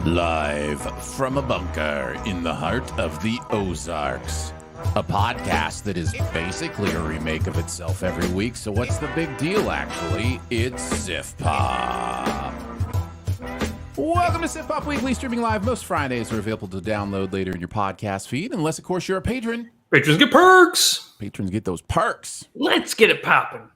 Live from a bunker in the heart of the Ozarks. A podcast that is basically a remake of itself every week, so what's the big deal, actually? It's Sif Pop. Welcome to Sif Pop Weekly, streaming live most Fridays. Are available to download later in your podcast feed, unless, of course, you're a patron. Patrons get perks. Patrons get those perks. Let's get it popping.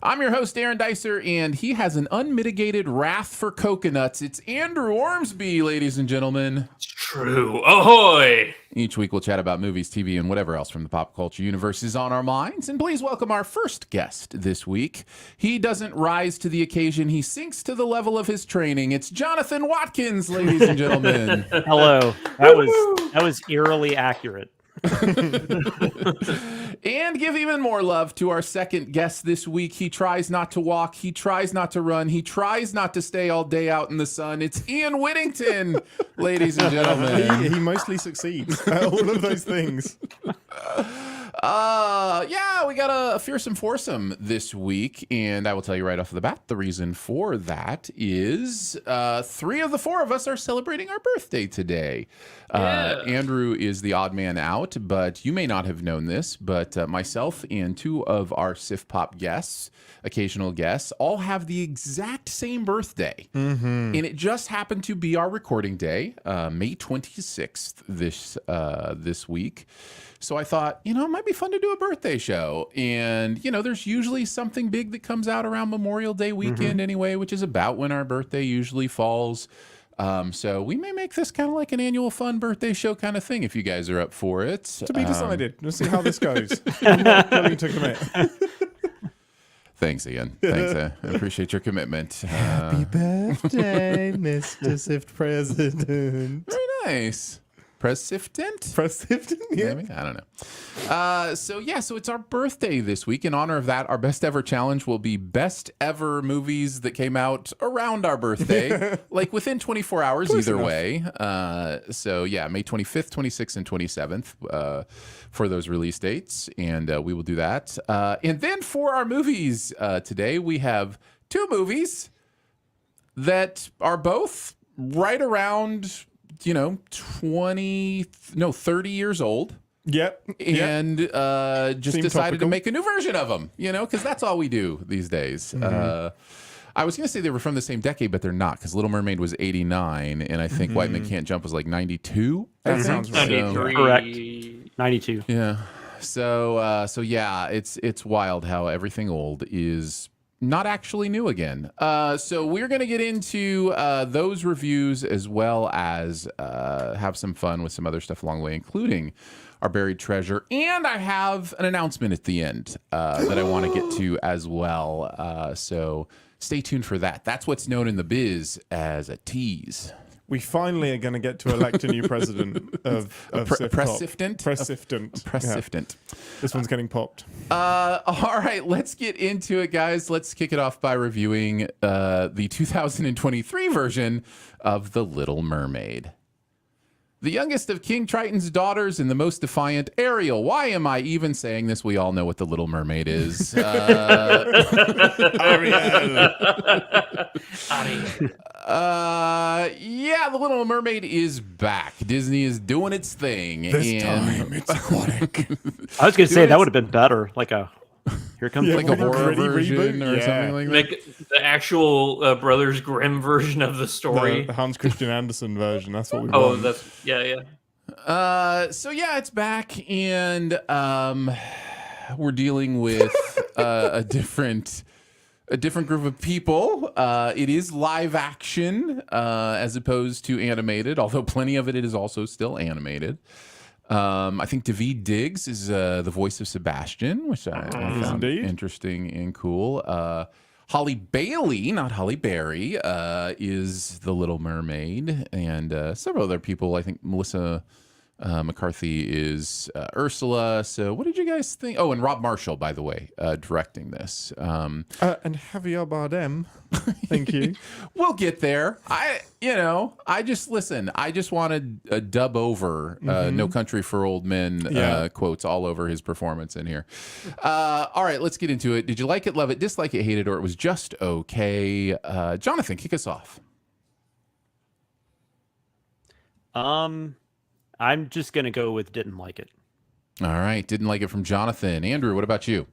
I'm your host, Aaron Dicer, and he has an unmitigated wrath for coconuts. It's Andrew Ormsby, ladies and gentlemen. It's true. Ahoy! Each week we'll chat about movies, TV, and whatever else from the pop culture universe is on our minds. And please welcome our first guest this week. He doesn't rise to the occasion. He sinks to the level of his training. It's Jonathan Watkins, ladies and gentlemen. Hello. That was eerily accurate. And give even more love to our second guest this week. He tries not to walk. He tries not to run. He tries not to stay all day out in the sun. It's Ian Whittington, ladies and gentlemen. He mostly succeeds at all of those things. Yeah, we got a fearsome foursome this week, and I will tell you right off the bat, the reason for that is three of the four of us are celebrating our birthday today. Andrew is the odd man out, but you may not have known this, but myself and two of our Sif Pop guests, occasional guests, all have the exact same birthday. And it just happened to be our recording day, May 26th this week. So I thought, it might be fun to do a birthday show. And, there's usually something big that comes out around Memorial Day weekend anyway, which is about when our birthday usually falls. So we may make this kind of like an annual fun birthday show kind of thing if you guys are up for it. To be decided. We'll see how this goes. I'm not willing to commit. Thanks, Ian. Thanks. I appreciate your commitment. Happy birthday, Mr. Sift President. Very nice. President? Yeah. Maybe? I don't know. So it's our birthday this week. In honor of that, our best ever challenge will be best ever movies that came out around our birthday, like within 24 hours either way. May 25th, 26th, and 27th for those release dates, and we will do that. And then for our movies today, we have two movies that are both right around 30 years old. Yep. And just Seemed decided topical. to make a new version of them, because that's all we do these days. I was going to say they were from the same decade, but they're not, because Little Mermaid was 89, and I think White Men Can't Jump was like 92. That sounds right. 93. Correct. 92. Yeah. So it's wild how everything old is not actually new again. So we're going to get into those reviews as well as have some fun with some other stuff along the way, including our buried treasure. And I have an announcement at the end that I want to get to as well. So stay tuned for that. That's what's known in the biz as a tease. We finally are going to get to elect a new president of Sift Pop. Preciptant? Preciptant. Yeah. This one's getting popped. All right, let's get into it, guys. Let's kick it off by reviewing the 2023 version of The Little Mermaid. The youngest of King Triton's daughters and the most defiant, Ariel. Why am I even saying this? We all know what The Little Mermaid is. Ariel. The Little Mermaid is back. Disney is doing its thing. This time it's aquatic. I was going to say that would have been better. Here comes like a horror gritty version reboot? or Yeah. something like that. Make the actual Brothers Grimm version of the story. The Hans Christian Andersen version. That's what we Oh, want. that's yeah. It's back, and we're dealing with a different group of people. It is live action as opposed to animated, although plenty of it is also still animated. I think Daveed Diggs is the voice of Sebastian, which I found interesting and cool. Holly Bailey, not Holly Berry, is the Little Mermaid, and several other people. I think Melissa McCarthy is Ursula. So what did you guys think? Oh, and Rob Marshall, by the way, directing this. And Javier Bardem. Thank you. We'll get there. I just wanted a dub over No Country for Old Men quotes all over his performance in here. All right, let's get into it. Did you like it, love it, dislike it, hate it, or it was just okay? Jonathan, kick us off. I'm just gonna go with didn't like it. All right. Didn't like it from Jonathan. Andrew, what about you?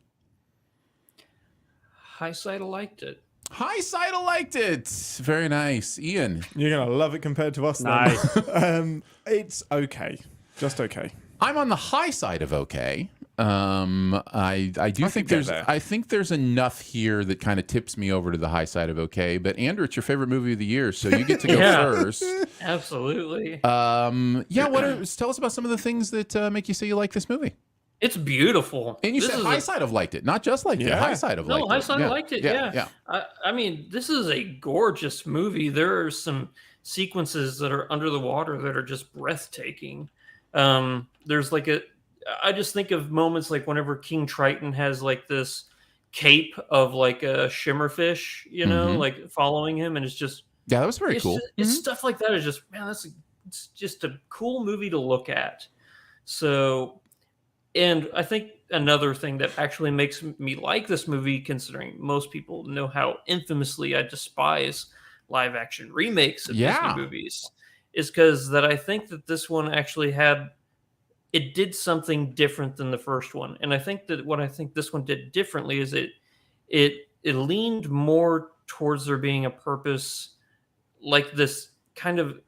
Highsight liked it. Highsider liked it. Very nice. Ian. You're gonna love it compared to us. Nice. Then. It's okay, just okay. I'm on the high side of okay. I do think get there. I think there's enough here that kind of tips me over to the high side of okay. But Andrew, it's your favorite movie of the year, so you get to go Yeah. first. Absolutely. Tell us about some of the things that make you say you like this movie. It's beautiful. And you This said is high a- side of liked it, not just liked it. Yeah. High side of liked No, it. High Side liked it. Yeah. yeah. I mean, this is a gorgeous movie. There are some sequences that are under the water that are just breathtaking. There's like I just think of moments like whenever King Triton has like this cape of like a shimmer fish, like following him, and it's just Yeah, that was very cool. It's stuff like that is just, man, it's just a cool movie to look at. So, and I think another thing that actually makes me like this movie, considering most people know how infamously I despise live action remakes of Disney movies, is because that I think that this one actually it did something different than the first one. And I think that what I think this one did differently is it leaned more towards there being a purpose, like this kind of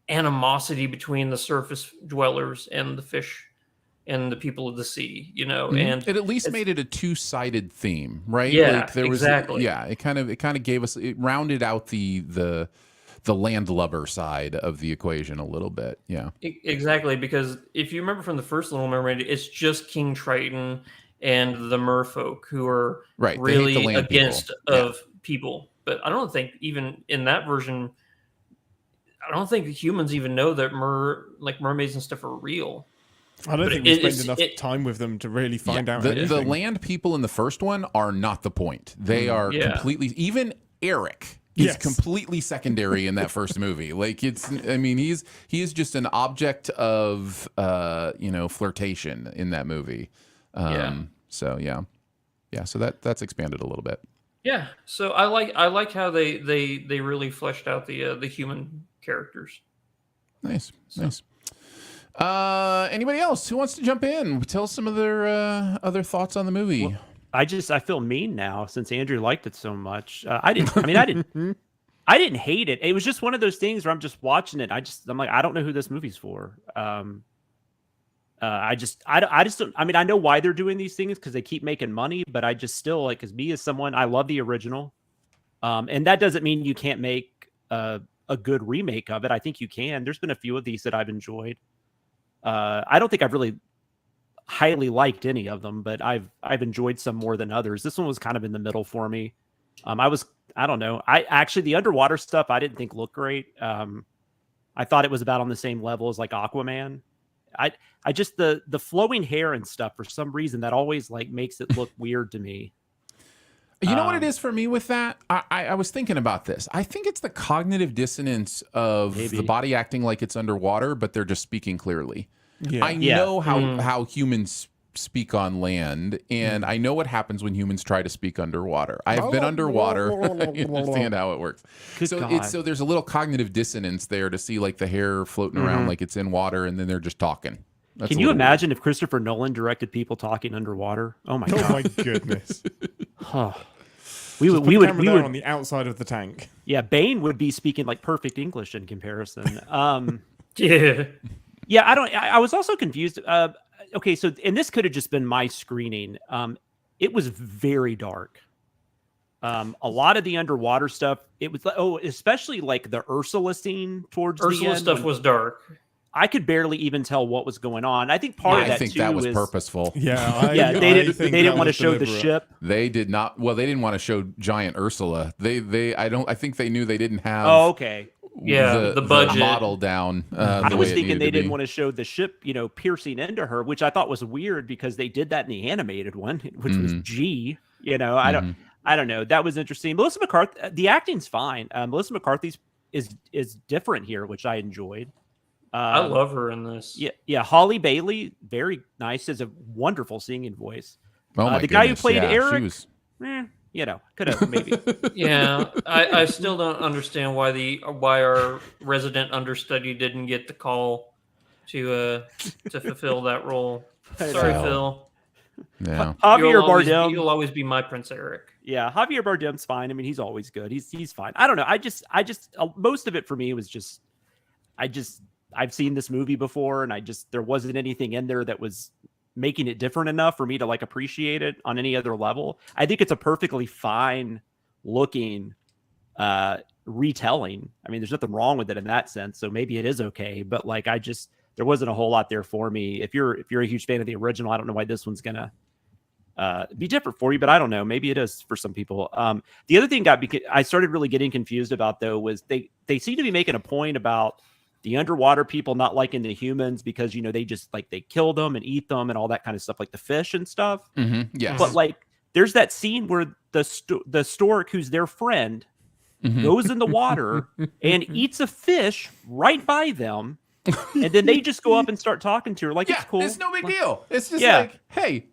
animosity between the surface dwellers and the fish and the people of the sea, and it at least made it a two-sided theme, right? Yeah, like there was, exactly. Yeah, it kind of gave us, it rounded out the landlubber side of the equation a little bit. Yeah, exactly. Because if you remember from the first Little Mermaid, it's just King Triton and the merfolk who are right. really against people. But I don't think even in that version, I don't think humans even know that mermaids and stuff are real. I don't think we spend enough time with them to really find out anything. The land people in the first one are not the point. They are completely, even Eric is completely secondary in that first movie. Like he is just an object of, flirtation in that movie. So that's expanded a little bit. Yeah. So I like how they really fleshed out the human characters. Nice. Anybody else who wants to jump in? Tell us some of their other thoughts on the movie. Well, I feel mean now since Andrew liked it so much. I didn't hate it. It was just one of those things where I'm just watching it. I'm like, I don't know who this movie's for. I just don't. I mean, I know why they're doing these things because they keep making money, but I just still like, as me as someone, I love the original, and that doesn't mean you can't make a good remake of it. I think you can. There's been a few of these that I've enjoyed. I don't think I've really highly liked any of them, but I've enjoyed some more than others. This one was kind of in the middle for me. I don't know. The underwater stuff I didn't think looked great. I thought it was about on the same level as like Aquaman. I just the flowing hair and stuff for some reason that always like makes it look weird to me. You know what it is for me with that? I was thinking about this. I think it's the cognitive dissonance of the body acting like it's underwater, but they're just speaking clearly. Yeah. I know how humans speak on land, and I know what happens when humans try to speak underwater. I've been underwater. I understand how it works. So there's a little cognitive dissonance there to see like the hair floating around like it's in water, and then they're just talking. Can you imagine if Christopher Nolan directed people talking underwater? Oh my god! Oh my goodness! We would on the outside of the tank. Yeah, Bane would be speaking like perfect English in comparison. Yeah. I was also confused. Okay, so and this could have just been my screening. It was very dark. A lot of the underwater stuff. It was especially like the Ursula scene towards the end. Ursula stuff was dark. I could barely even tell what was going on. I think part of that too that was purposeful. Yeah, they didn't want to show the ship. They did not. Well, they didn't want to show giant Ursula. I think they knew they didn't have. Oh, okay. Yeah, the budget model down. I was thinking they didn't want to show the ship, piercing into her, which I thought was weird because they did that in the animated one, which was G. I don't know. That was interesting. Melissa McCarthy, the acting's fine. Melissa McCarthy's is different here, which I enjoyed. I love her in this. Yeah. Holly Bailey, very nice, has a wonderful singing voice. Oh my the guy who goodness, played Eric, she was... Could have maybe. Yeah, I still don't understand why our resident understudy didn't get the call to fulfill that role. I Sorry, know. Phil. Yeah. Javier Bardem. You'll always be my Prince Eric. Yeah, Javier Bardem's fine. I mean, he's always good. He's fine. I don't know. I just most of it for me was just I've seen this movie before, and there wasn't anything in there that was making it different enough for me to like appreciate it on any other level. I think it's a perfectly fine looking retelling. I mean, there's nothing wrong with it in that sense. So maybe it is okay, but like there wasn't a whole lot there for me. If you're a huge fan of the original, I don't know why this one's gonna be different for you, but I don't know. Maybe it is for some people. The other thing I started really getting confused about though was they seem to be making a point about the underwater people not liking the humans because they just like they kill them and eat them and all that kind of stuff, like the fish and stuff. Mm-hmm. Yes. But like, there's that scene where the stork, who's their friend, goes in the water and eats a fish right by them, and then they just go up and start talking to her like it's cool. It's no big deal. It's just Yeah. like, hey,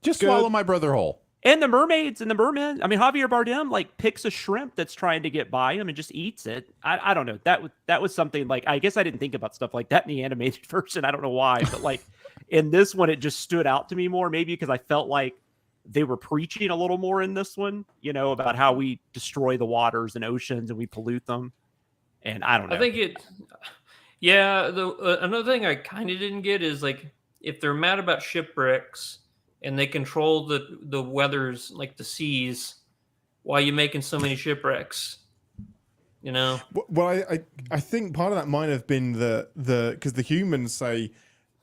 just swallow my brother whole. And the mermaids and the mermen. I mean, Javier Bardem like picks a shrimp that's trying to get by him and just eats it. I don't know. That was something like, I guess I didn't think about stuff like that in the animated version. I don't know why, but like in this one, it just stood out to me more. Maybe because I felt like they were preaching a little more in this one, about how we destroy the waters and oceans and we pollute them. And I don't know. I think yeah. Another thing I kind of didn't get is like if they're mad about shipwrecks and they control the weathers, like the seas, why are you making so many shipwrecks? Well, I think part of that might have been because the humans say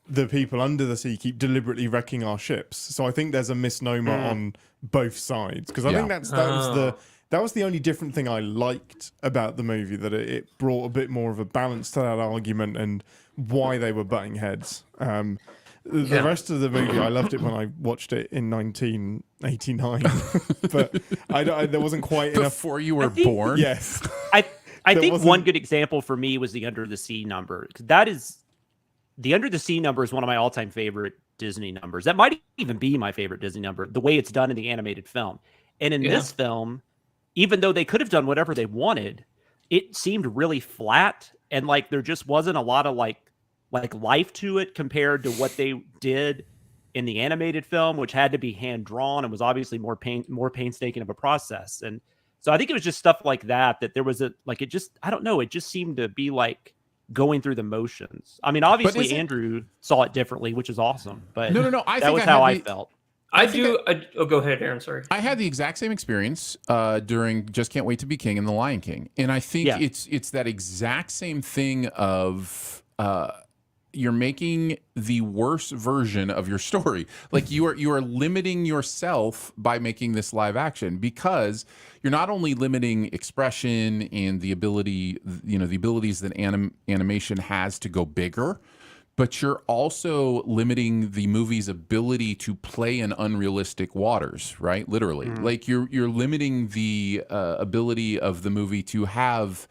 the people under the sea keep deliberately wrecking our ships. So I think there's a misnomer on both sides. Because I think that was the only different thing I liked about the movie, that it brought a bit more of a balance to that argument and why they were butting heads. The rest of the movie, I loved it when I watched it in 1989, but there wasn't quite enough. Before you were born? Yes. I think one good example for me was the Under the Sea number. The Under the Sea number is one of my all-time favorite Disney numbers. That might even be my favorite Disney number, the way it's done in the animated film. And in this film, even though they could have done whatever they wanted, it seemed really flat, and like there just wasn't a lot of like life to it compared to what they did in the animated film, which had to be hand drawn and was obviously more painstaking of a process. And so I think it was just stuff like that there was I don't know, it just seemed to be like going through the motions. I mean, obviously Andrew saw it differently, which is awesome, but No. that was how I felt. Go ahead, Aaron. Sorry. I had the exact same experience during Just Can't Wait to Be King and The Lion King, and I think it's that exact same thing of you're making the worst version of your story. Like you are limiting yourself by making this live action, because you're not only limiting expression and the abilities that animation has to go bigger, but you're also limiting the movie's ability to play in unrealistic waters, right? Literally. Like you're limiting the ability of the movie to have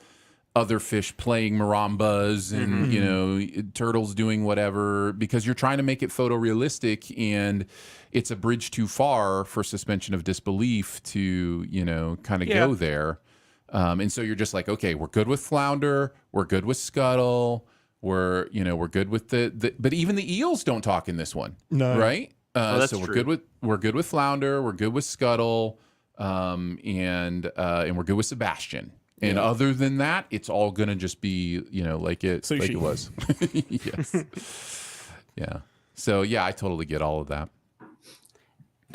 other fish playing marambas and turtles doing whatever, because you're trying to make it photorealistic, and it's a bridge too far for suspension of disbelief to kind of go there. And so you're just like, okay, we're good with flounder, we're good with scuttle, we're good with but even the eels don't talk in this one. No. Right? That's so we're true. good with flounder, we're good with scuttle, and we're good with Sebastian. And other than that, it's all gonna just be, like it was. Yes. Yeah. So yeah, I totally get all of that.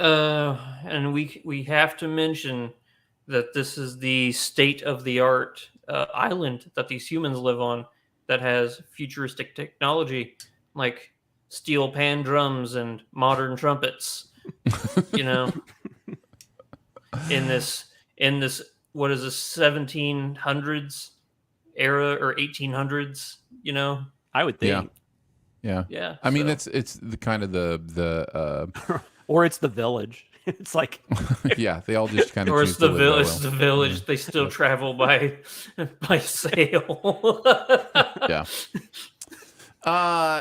And we have to mention that this is the state-of-the-art island that these humans live on, that has futuristic technology like steel pan drums and modern trumpets. In this what is this, 1700s era or 1800s? I would think. Yeah. I mean, it's the kind of the or it's the village. It's like yeah, they all just kind of or it's the village. It's the village. They still travel by sail. Yeah.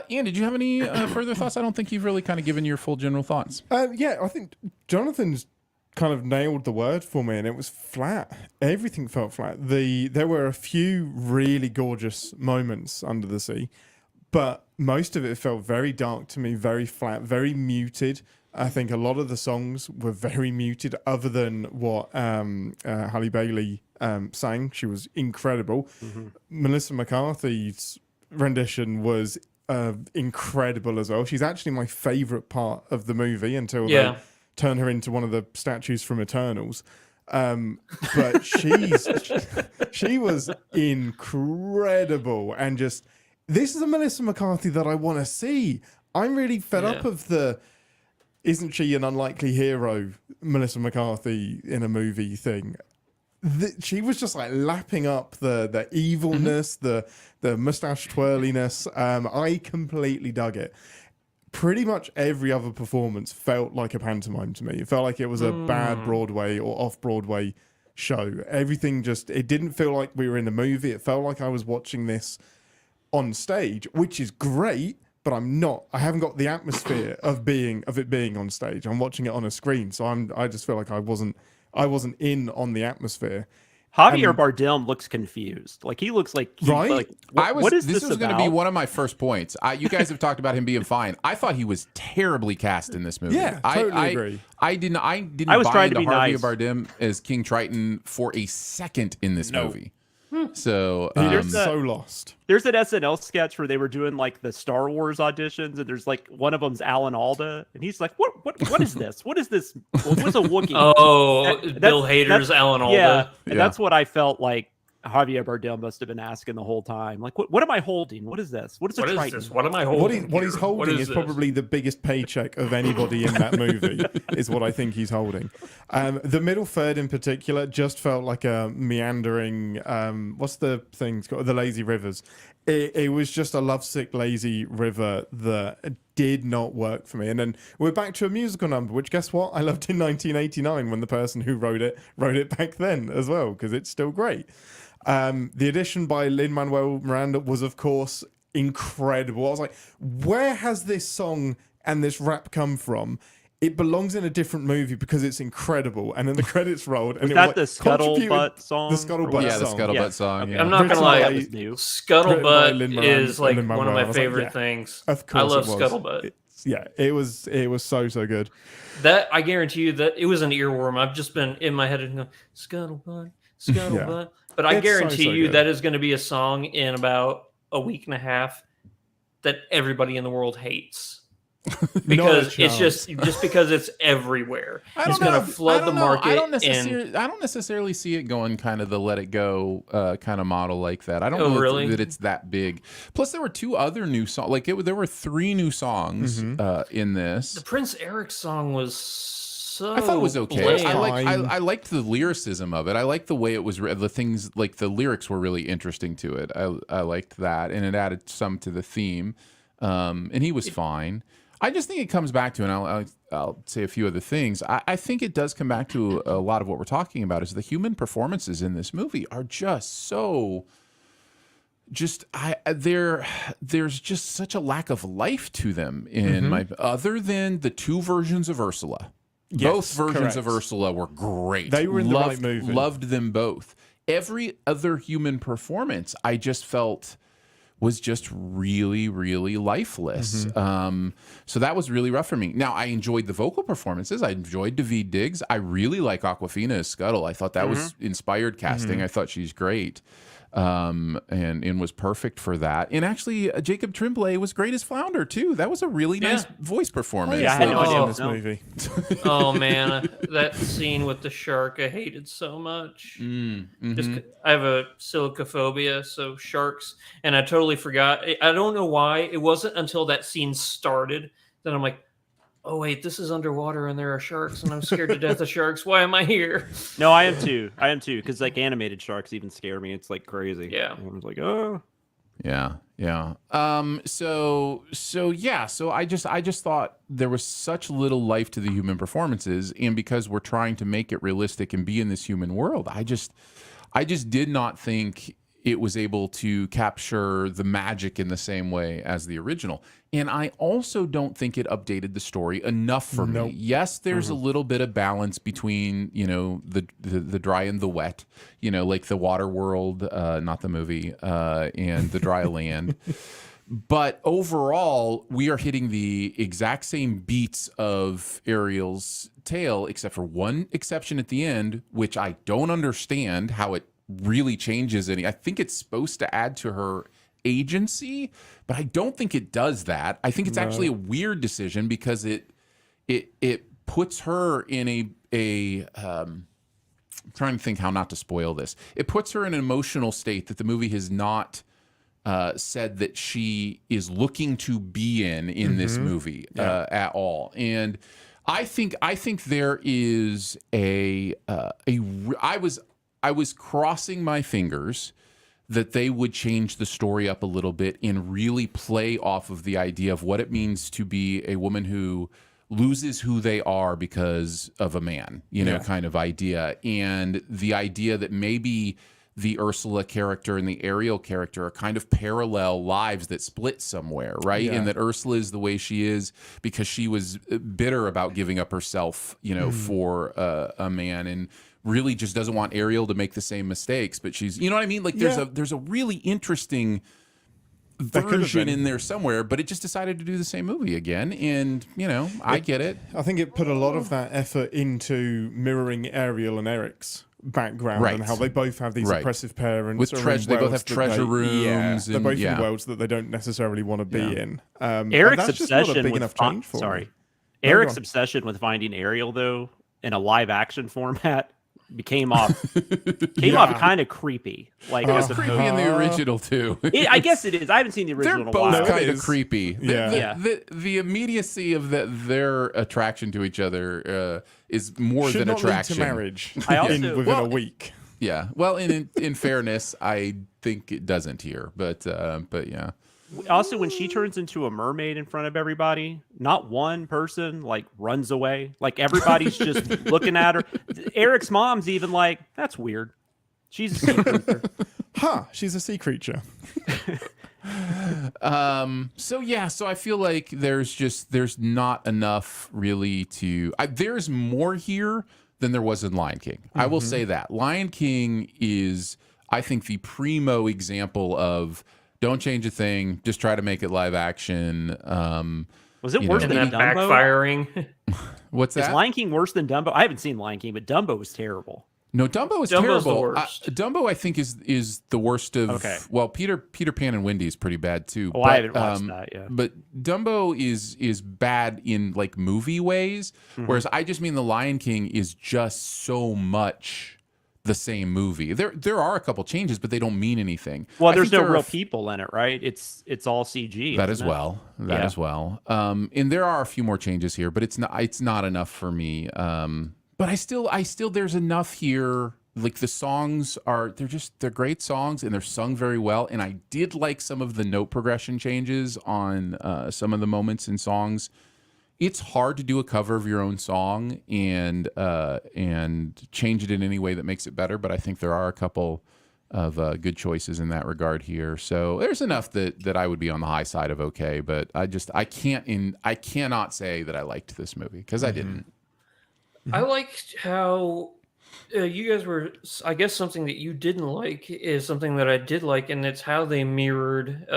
Ian, did you have any further thoughts? I don't think you've really kind of given your full general thoughts. Yeah, I think Jonathan's kind of nailed the word for me, and it was flat. Everything felt flat. There were a few really gorgeous moments under the sea, but most of it felt very dark to me, very flat, very muted. I think a lot of the songs were very muted, other than what Halle Bailey sang. She was incredible. Melissa McCarthy's rendition was incredible as well. She's actually my favorite part of the movie until they turn her into one of the statues from Eternals. But she was incredible, and just, this is a Melissa McCarthy that I want to see. I'm really fed up of the "isn't she an unlikely hero" Melissa McCarthy in a movie thing. She was just like lapping up the evilness, the mustache twirliness. I completely dug it. Pretty much every other performance felt like a pantomime to me. It felt like it was a bad Broadway or off-Broadway show. Everything just, it didn't feel like we were in a movie. It felt like I was watching this on stage, which is great, but I haven't got the atmosphere of it being on stage. I'm watching it on a screen, so I just feel like I wasn't in on the atmosphere. Javier Bardem looks confused. Like, he looks like, right? What is this this was going to about? be one of my first points. You guys have talked about him being fine. I thought he was terribly cast in this movie. Yeah, totally agree. I didn't I was buy trying to into be Javier nice. Bardem as King Triton for a second in this movie. So He's so lost. There's an SNL sketch where they were doing like the Star Wars auditions, and there's like one of them's Alan Alda, and he's like, "What is this? What is this? What's a Wookiee?" Oh, Bill Hader's Alan Alda. Yeah, and that's what I felt like Javier Bardem must have been asking the whole time. Like, what am I holding? What is this? What is a What is Triton? this? What am I holding? What he's here? holding What is this? probably the biggest paycheck of anybody in that movie, is what I think he's holding. The middle third in particular just felt like a meandering, what's the thing? It's got the lazy rivers. It was just a lovesick, lazy river that did not work for me. And then we're back to a musical number, which, guess what? I loved in 1989 when the person who wrote it back then as well, because it's still great. The addition by Lin-Manuel Miranda was, of course, incredible. I was like, where has this song and this rap come from? It belongs in a different movie because it's incredible. And then the credits rolled, and Was it that was the like, Scuttlebutt song? The Scuttlebutt yeah, the song. Scuttlebutt song. Okay. Yeah. I'm not gonna lie, That was new. Scuttlebutt Lin-Manuel is like Lin-Manuel. one of I my was like, favorite yeah, things. Of course, I love it was. Scuttlebutt. It was so good. That, I guarantee you that it was an earworm. I've just been in my head and going, Scuttlebutt, Scuttlebutt. But I It's guarantee so you good. that is going to be a song in about a week and a half that everybody in the world hates. Because it's just because it's everywhere. It's going to flood the market. I don't necessarily see it going kind of the Let It Go kind of model like that. I don't know really? that it's that big. Plus, there were two other new songs. Like there were 3 new songs in this. The Prince Eric song was so I thought it was okay. bland. I liked the lyricism of it. I liked the way it was. The things, like the lyrics were really interesting to it. I liked that, and it added some to the theme. And he was fine. I just think it comes back to, and I'll say a few other things. I think it does come back to a lot of what we're talking about, is the human performances in this movie are just so. There's just such a lack of life to them other than the 2 versions of Ursula. Both versions of Ursula were great. They were in the right movie. Loved them both. Every other human performance, I just felt was just really, really lifeless. So that was really rough for me. Now, I enjoyed the vocal performances. I enjoyed Daveed Diggs. I really like Awkwafina as Scuttle. I thought that was inspired casting. I thought she's great. And was perfect for that. And actually, Jacob Tremblay was great as Flounder too. That was a really nice voice performance. Yeah, I had no idea in this movie. Oh man, that scene with the shark I hated so much. Just, I have a silicophobia, so sharks, and I totally forgot. I don't know why. It wasn't until that scene started that I'm like, oh wait, this is underwater and there are sharks and I'm scared to death of sharks. Why am I here? No, I am too. Because like animated sharks even scare me. It's like crazy. Yeah. I was like, oh. Yeah. So I just thought there was such little life to the human performances, and because we're trying to make it realistic and be in this human world, I just did not think it was able to capture the magic in the same way as the original. And I also don't think it updated the story enough for me. Yes, there's a little bit of balance between, the dry and the wet, like the water world, not the movie, and the dry land. But overall, we are hitting the exact same beats of Ariel's tale, except for one exception at the end, which I don't understand how it really changes any. I think it's supposed to add to her agency, but I don't think it does that. I think it's actually a weird decision because it puts her in I'm trying to think how not to spoil this. It puts her in an emotional state that the movie has not said that she is looking to be in this movie at all. And I think there is I was crossing my fingers that they would change the story up a little bit and really play off of the idea of what it means to be a woman who loses who they are because of a man, kind of idea. And the idea that maybe the Ursula character and the Ariel character are kind of parallel lives that split somewhere, right? And that Ursula is the way she is because she was bitter about giving up herself, for a man, and really just doesn't want Ariel to make the same mistakes. But she's, you know what I mean? Like there's a really interesting version in there somewhere, but it just decided to do the same movie again. And, I get it. I think it put a lot of that effort into mirroring Ariel and Eric's background and how they both have these oppressive parents. With treasure, they both have treasure rooms. They're both in worlds that they don't necessarily want to be in. Eric's obsession with Eric's obsession with finding Ariel, though, in a live action format came off kind of creepy. Like it was creepy in the original too. I guess it is. I haven't seen the original. They're both kind of creepy. The immediacy of their attraction to each other is more than attraction. Lead to marriage. Within a week. Yeah. Well, in fairness, I think it doesn't here, but yeah. Also, when she turns into a mermaid in front of everybody, not one person runs away. Like everybody's just looking at her. Eric's mom's even like, "That's weird. She's a sea creature." She's a sea creature. So I feel like there's not enough really to. There's more here than there was in Lion King. I will say that Lion King is, I think, the primo example of. Don't change a thing. Just try to make it live action. Was it worse than Dumbo? Backfiring. What's that? Is Lion King worse than Dumbo? I haven't seen Lion King, but Dumbo was terrible. No, Dumbo is Dumbo's terrible. The worst. Dumbo, I think, is the worst of. Okay. Well, Peter Pan and Wendy is pretty bad too. Oh, I haven't watched that yet. But Dumbo is bad in movie ways, whereas I just mean the Lion King is just so much the same movie. There are a couple changes, but they don't mean anything. Well, there's no real people in it, right? It's all CG. That as well. That as well. And there are a few more changes here, but it's not enough for me. But I still there's enough here. Like the songs they're great songs and they're sung very well. And I did like some of the note progression changes on some of the moments in songs. It's hard to do a cover of your own song and change it in any way that makes it better. But I think there are a couple of good choices in that regard here. So there's enough that I would be on the high side of okay. But I cannot say that I liked this movie because I didn't. I liked how you guys were. I guess something that you didn't like is something that I did like, and it's how they mirrored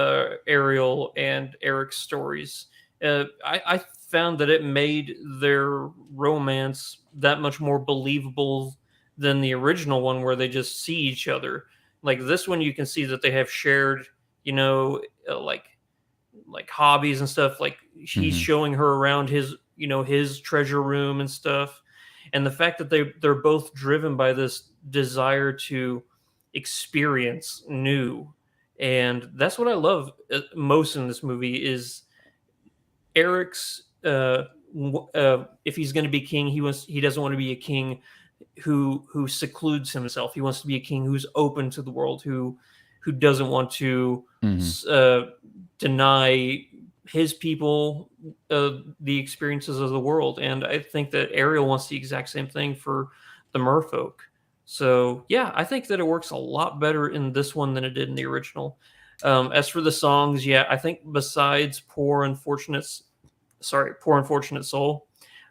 Ariel and Eric's stories. I found that it made their romance that much more believable than the original one where they just see each other. Like this one, you can see that they have shared, like hobbies and stuff. Like he's showing her around his treasure room and stuff. And the fact that they're both driven by this desire to experience new. And that's what I love most in this movie is Eric's if he's going to be king, he doesn't want to be a king who secludes himself. He wants to be a king who's open to the world, who doesn't want to deny his people the experiences of the world. And I think that Ariel wants the exact same thing for the merfolk. So yeah, I think that it works a lot better in this one than it did in the original. As for the songs, yeah, I think besides Poor Unfortunate Soul,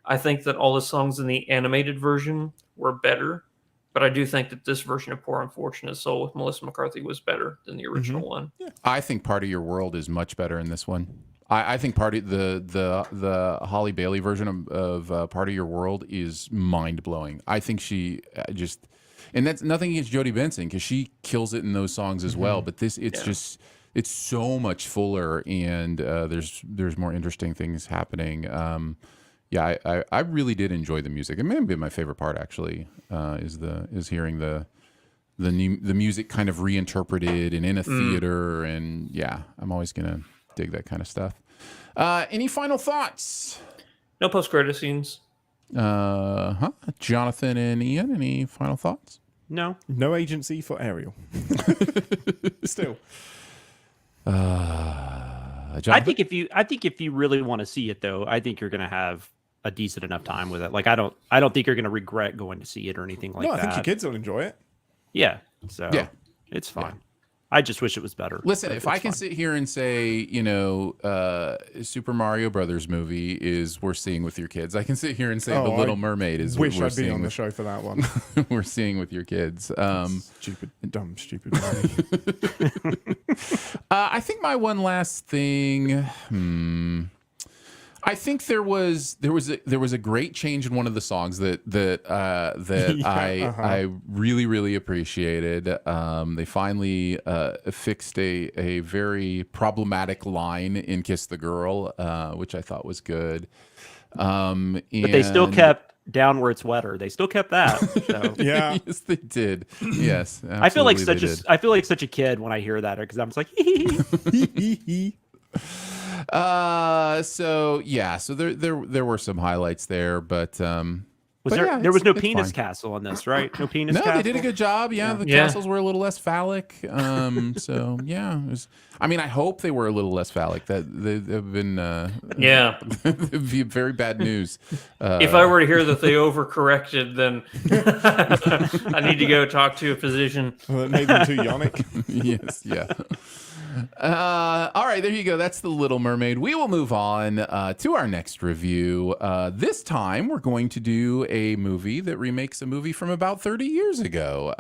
I think that all the songs in the animated version were better. But I do think that this version of Poor Unfortunate Soul with Melissa McCarthy was better than the original one. I think Part of Your World is much better in this one. I think part of the Holly Bailey version of Part of Your World is mind blowing. I think she just, and that's nothing against Jodie Benson because she kills it in those songs as well. But it's so much fuller, and there's more interesting things happening. I really did enjoy the music. It may be my favorite part actually. Is hearing the music kind of reinterpreted and in a theater, and I'm always gonna dig that kind of stuff. Any final thoughts? No post-credit scenes. Jonathan and Ian, any final thoughts? No agency for Ariel. Still. I think if you really want to see it though, I think you're gonna have a decent enough time with it. Like I don't think you're gonna regret going to see it or anything like that. I think your kids will enjoy it. Yeah. So it's fine. Yeah. I just wish it was better. Listen, if I can sit here and say, Super Mario Brothers movie is worth seeing with your kids, I can sit here and say The Little Mermaid is wish worth I'd been seeing on the show for that one. we're seeing with your kids. Stupid movie. I think my one last thing. I think there was a great change in one of the songs that I really, really appreciated. They finally fixed a very problematic line in "Kiss the Girl," which I thought was good. But they still kept "Down Where It's Wetter." They still kept that. So. Yeah, yes, they did. Yes, I feel like such a kid when I hear that because I'm just like. So there were some highlights there, but there was no penis castle on this, right? No penis castle? They did a good job. The castles were a little less phallic. So it was, I hope they were a little less phallic. That they've been it'd be very bad news. If I were to hear that they overcorrected, then I need to go talk to a physician. Well, it made them too yonic. Yes, yeah. All right, there you go. That's The Little Mermaid. We will move on to our next review. This time, we're going to do a movie that remakes a movie from about 30 years ago.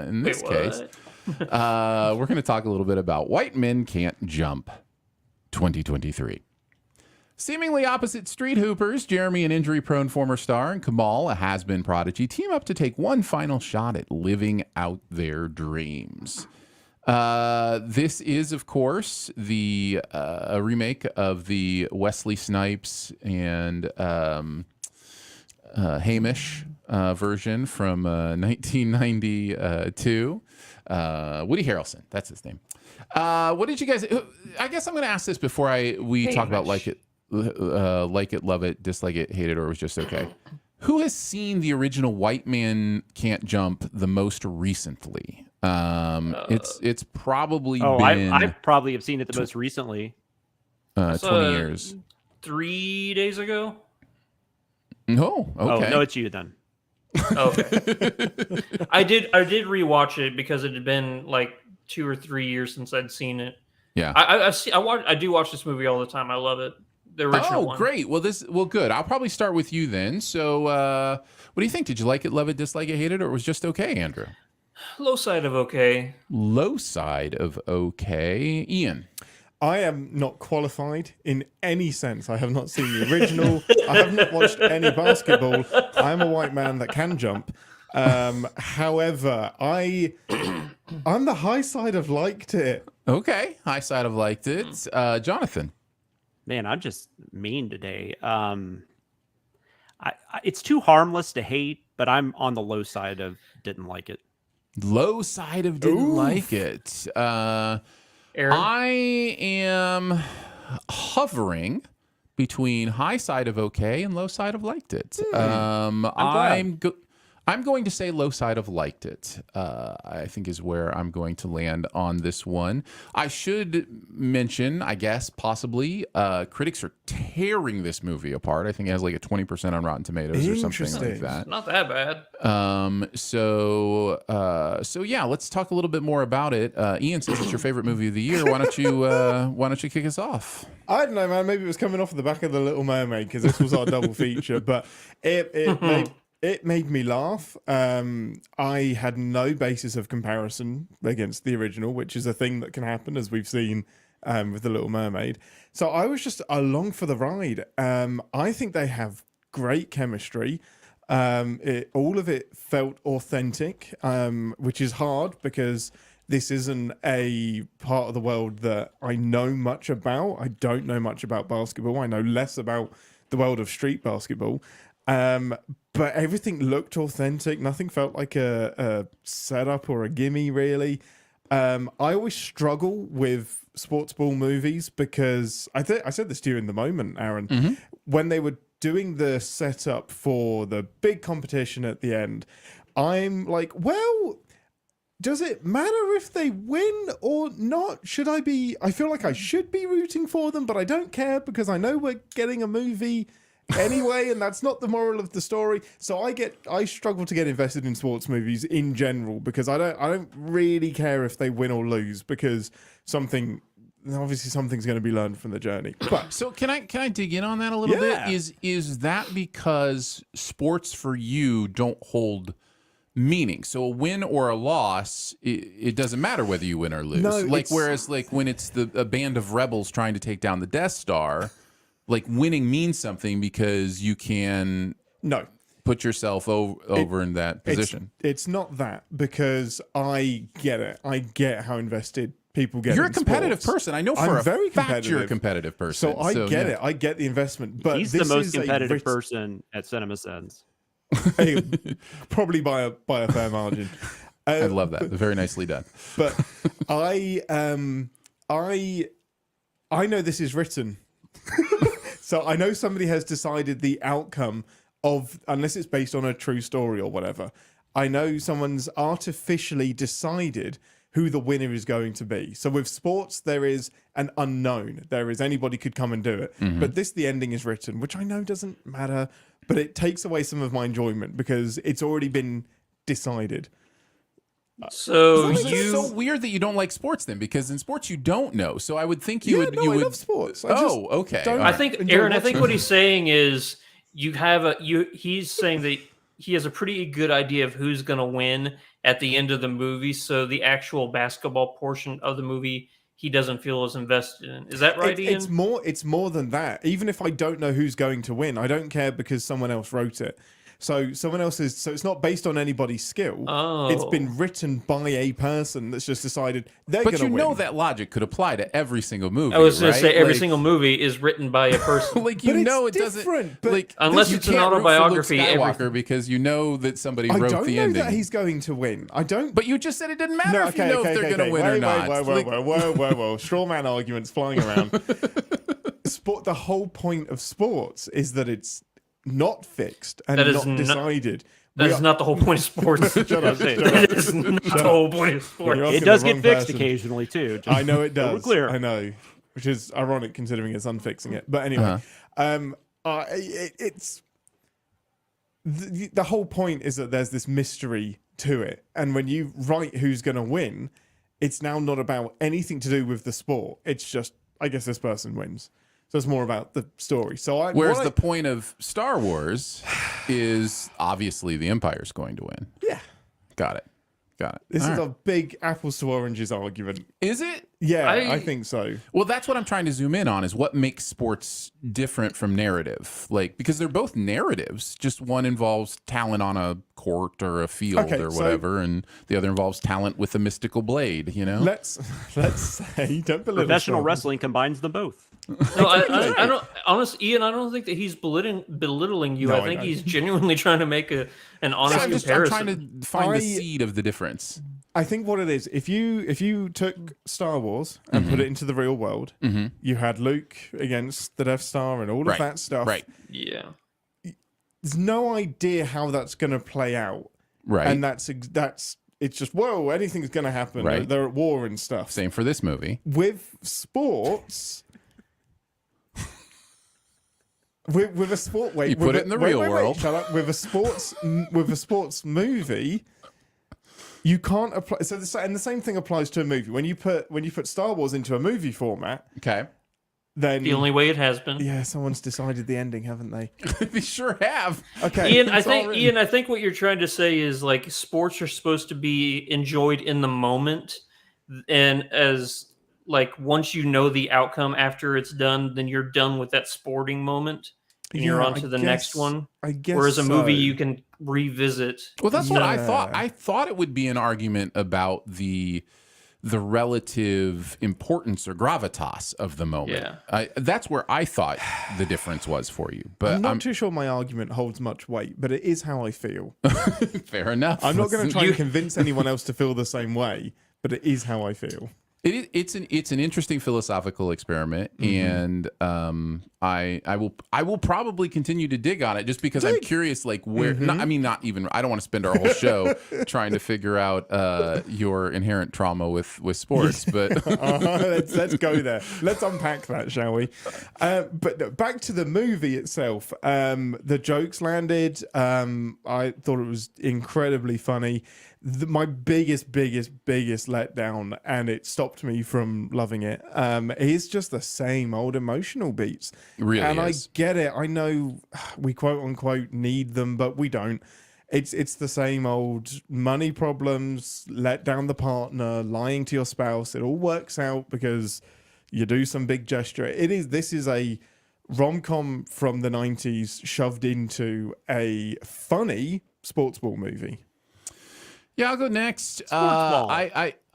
In this case, we're going to talk a little bit about White Men Can't Jump, 2023. Seemingly opposite street hoopers, Jeremy, an injury-prone former star, and Kamal, a has-been prodigy, team up to take one final shot at living out their dreams. This is, of course, a remake of the Wesley Snipes and Hamish version from 1992. Woody Harrelson, that's his name. What did you guys? I guess I'm going to ask this before we talk about like it, love it, dislike it, hate it, or it was just okay. Who has seen the original White Man Can't Jump the most recently? It's probably been. I probably have seen it the most recently. 20 years. 3 days ago. No, okay. Oh, no, it's you then. Okay. I did rewatch it because it had been like 2 or 3 years since I'd seen it. Yeah. I do watch this movie all the time. I love it. The original one. Great. Well, good. I'll probably start with you then. So, what do you think? Did you like it, love it, dislike it, hate it, or it was just okay, Andrew? Low side of okay. Low side of okay. Ian? I am not qualified in any sense. I have not seen the original. I have not watched any basketball. I'm a white man that can jump. However, I'm the high side of liked it. Okay. High side of liked it. Jonathan? Man, I'm just mean today. It's too harmless to hate, but I'm on the low side of didn't like it. Low side of didn't like it. Aaron? I am hovering between high side of okay and low side of liked it. I'm I'm going to say low side of liked it. I think is where I'm going to land on this one. I should mention, I guess, possibly, critics are tearing this movie apart. I think it has like a 20% on Rotten Tomatoes or something like that. Not that bad. So yeah, let's talk a little bit more about it. Ian, since it's your favorite movie of the year, why don't you kick us off? I don't know, man. Maybe it was coming off of the back of The Little Mermaid because this was our double feature, but it made me laugh. I had no basis of comparison against the original, which is a thing that can happen, as we've seen with The Little Mermaid. So I was just along for the ride. I think they have great chemistry. All of it felt authentic, which is hard because this isn't a part of the world that I know much about. I don't know much about basketball. I know less about the world of street basketball. But everything looked authentic. Nothing felt like a setup or a gimme, really. I always struggle with sports ball movies because I said this to you in the moment, Aaron, when they were doing the setup for the big competition at the end. I'm like, well, does it matter if they win or not? I feel like I should be rooting for them, but I don't care because I know we're getting a movie anyway, and that's not the moral of the story. So I struggle to get invested in sports movies in general because I don't really care if they win or lose because obviously something's going to be learned from the journey. But so can I dig in on that a little bit? Is that because sports for you don't hold meaning? So a win or a loss, it doesn't matter whether you win or lose. No, whereas when it's a band of rebels trying to take down the Death Star, like winning means something because you can put yourself over in that position. It's not that, because I get it. I get how invested people get. You're a competitive person. I know for a fact you're a competitive person. So I get it. I get the investment. But he's the most competitive person at Cinema Sins. Probably by a fair margin. I love that. Very nicely done. But I know this is written. So I know somebody has decided the outcome of, unless it's based on a true story or whatever, I know someone's artificially decided who the winner is going to be. So with sports, there is an unknown. There is anybody could come and do it. But the ending is written, which I know doesn't matter, but it takes away some of my enjoyment because it's already been decided. So it's so weird that you don't like sports then, because in sports you don't know. So I would think you would. I love sports. Okay. I think Aaron. I think what he's saying is he's saying that he has a pretty good idea of who's going to win at the end of the movie. So the actual basketball portion of the movie, he doesn't feel as invested in. Is that right, Ian? It's more than that. Even if I don't know who's going to win, I don't care because someone else wrote it. So someone else is. So it's not based on anybody's skill. Oh. It's been written by a person that's just decided they're going to win. But you know that logic could apply to every single movie. I was going right? to say every single movie is written by a person. Like you But know it's it doesn't. different, but Like unless you it's an can't root for autobiography, Luke Skywalker everything. because you know that somebody I wrote don't the know ending. that he's going to win. I don't. But you just said it didn't matter if you know if they're going to win or not. Whoa. Straw man arguments flying around. The whole point of sports is that it's not fixed and not decided. That is not the whole point of sports. That is not the whole point of sports. It does get fixed occasionally too. I know it does. We're clear. I know, which is ironic considering it's unfixing it. But anyway, it's the whole point is that there's this mystery to it, and when you write who's going to win, it's now not about anything to do with the sport. It's just, I guess this person wins. So it's more about the story. Whereas the point of Star Wars is obviously the Empire's going to win. Yeah. Got it. This is a big apples to oranges argument. Is it? Yeah, I think so. Well, that's what I'm trying to zoom in on, is what makes sports different from narrative. Like, because they're both narratives, just one involves talent on a court or a field or whatever, and the other involves talent with a mystical blade, you know? Let's say, don't belittle professional wrestling combines them both. No, I don't. Honestly, Ian, I don't think that he's belittling you. I think he's genuinely trying to make an honest comparison. I'm trying to find the seed of the difference. I think what it is, if you took Star Wars and put it into the real world, you had Luke against the Death Star and all of that stuff. Right. Yeah. There's no idea how that's going to play out. Right. And that's it's just, whoa, anything's going to happen. Right. They're at war and stuff. Same for this movie. With sports, with a sport, You put it in the real world. shut up. With a sports movie, you can't apply. So and the same thing applies to a movie. When you put Star Wars into a movie format, Okay. then The only way it has been. yeah, someone's decided the ending, haven't they? They sure have. Okay, Ian, I it's all think written. Ian, I think what you're trying to say is like sports are supposed to be enjoyed in the moment, and as like once you know the outcome after it's done, then you're done with that sporting moment, and you're Yeah, on to the next one. I guess. Whereas a movie so. you can revisit. Well, that's what I thought. Yeah. I thought it would be an argument about the relative importance or gravitas of the moment. Yeah. That's where I thought the difference was for you. But I'm not too sure my argument holds much weight, but it is how I feel. fair enough. I'm not going to try You- and convince anyone else to feel the same way, but it is how I feel. It's an interesting philosophical experiment, and I will probably continue to dig on it just because I'm curious, like where. Not, I mean, not even. I don't want to spend our whole show trying to figure out your inherent trauma with sports, but Let's go there. Let's unpack that, shall we? But no, back to the movie itself. The jokes landed. I thought it was incredibly funny. My biggest letdown, and it stopped me from loving it, is just the same old emotional beats. Really and is. I get it. I know we quote unquote need them, but we don't. It's the same old money problems, let down the partner, lying to your spouse. It all works out because you do some big gesture. This is a rom-com from the 90s shoved into a funny sports ball movie. yeah, I'll go next. ball.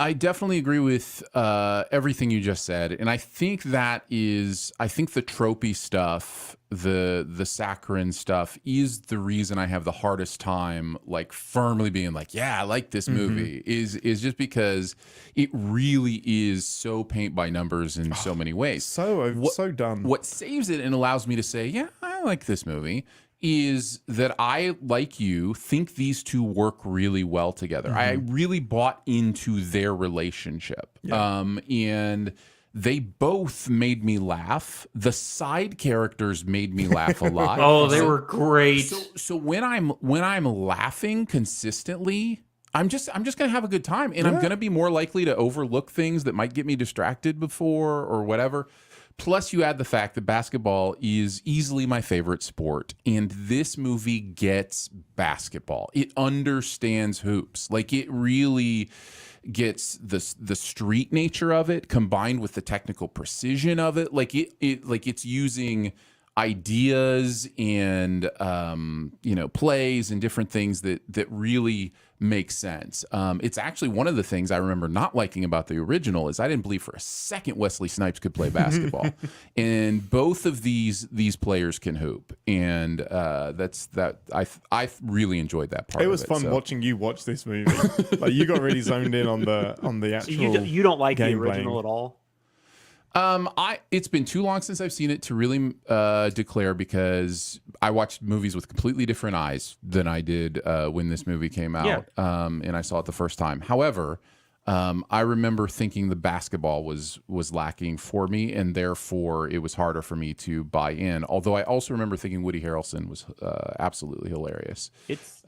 I definitely agree with everything you just said, and I think the tropey stuff, the saccharine stuff, is the reason I have the hardest time like firmly being like, yeah, I like this movie. Is just because it really is so paint by numbers in so many ways. So done. What saves it and allows me to say, yeah, I like this movie, is that I, like you, think these two work really well together. I really bought into their relationship. And they both made me laugh. The side characters made me laugh a lot. Oh, they were great. So when I'm laughing consistently, I'm just gonna have a good time, and I'm gonna be more likely to overlook things that might get me distracted before or whatever. Plus, you add the fact that basketball is easily my favorite sport, and this movie gets basketball. It understands hoops. Like, it really gets the street nature of it combined with the technical precision of it. Like, it's using ideas and plays and different things that really make sense. It's actually one of the things I remember not liking about the original is I didn't believe for a second Wesley Snipes could play basketball, and both of these players can hoop, and I really enjoyed that part. It was of fun watching you watch this movie. Like, you got really zoned in on the So actual. you don't like the game original playing. at all? It's been too long since I've seen it to really declare, because I watched movies with completely different eyes than I did when this movie came out, and I saw it the first time. However, I remember thinking the basketball was lacking for me, and therefore it was harder for me to buy in. Although I also remember thinking Woody Harrelson was absolutely hilarious. It's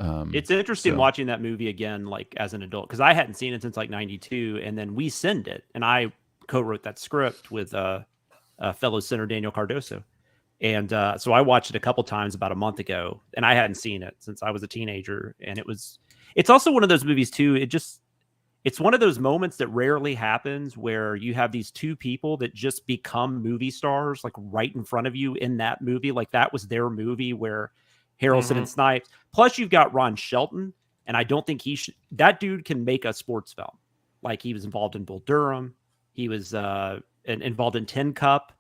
interesting watching that movie again, like as an adult, because I hadn't seen it since like '92, and then we send it, and I co-wrote that script with fellow center Daniel Cardoso, and so I watched it a couple times about a month ago, and I hadn't seen it since I was a teenager. And it's also one of those movies too. It's one of those moments that rarely happens where you have these two people that just become movie stars, like right in front of you in that movie. Like, that was their movie, where Harrelson and Snipes. Plus, you've got Ron Shelton, and I don't think that dude can make a sports film. Like, he was involved in Bull Durham. He was involved in Tin Cup,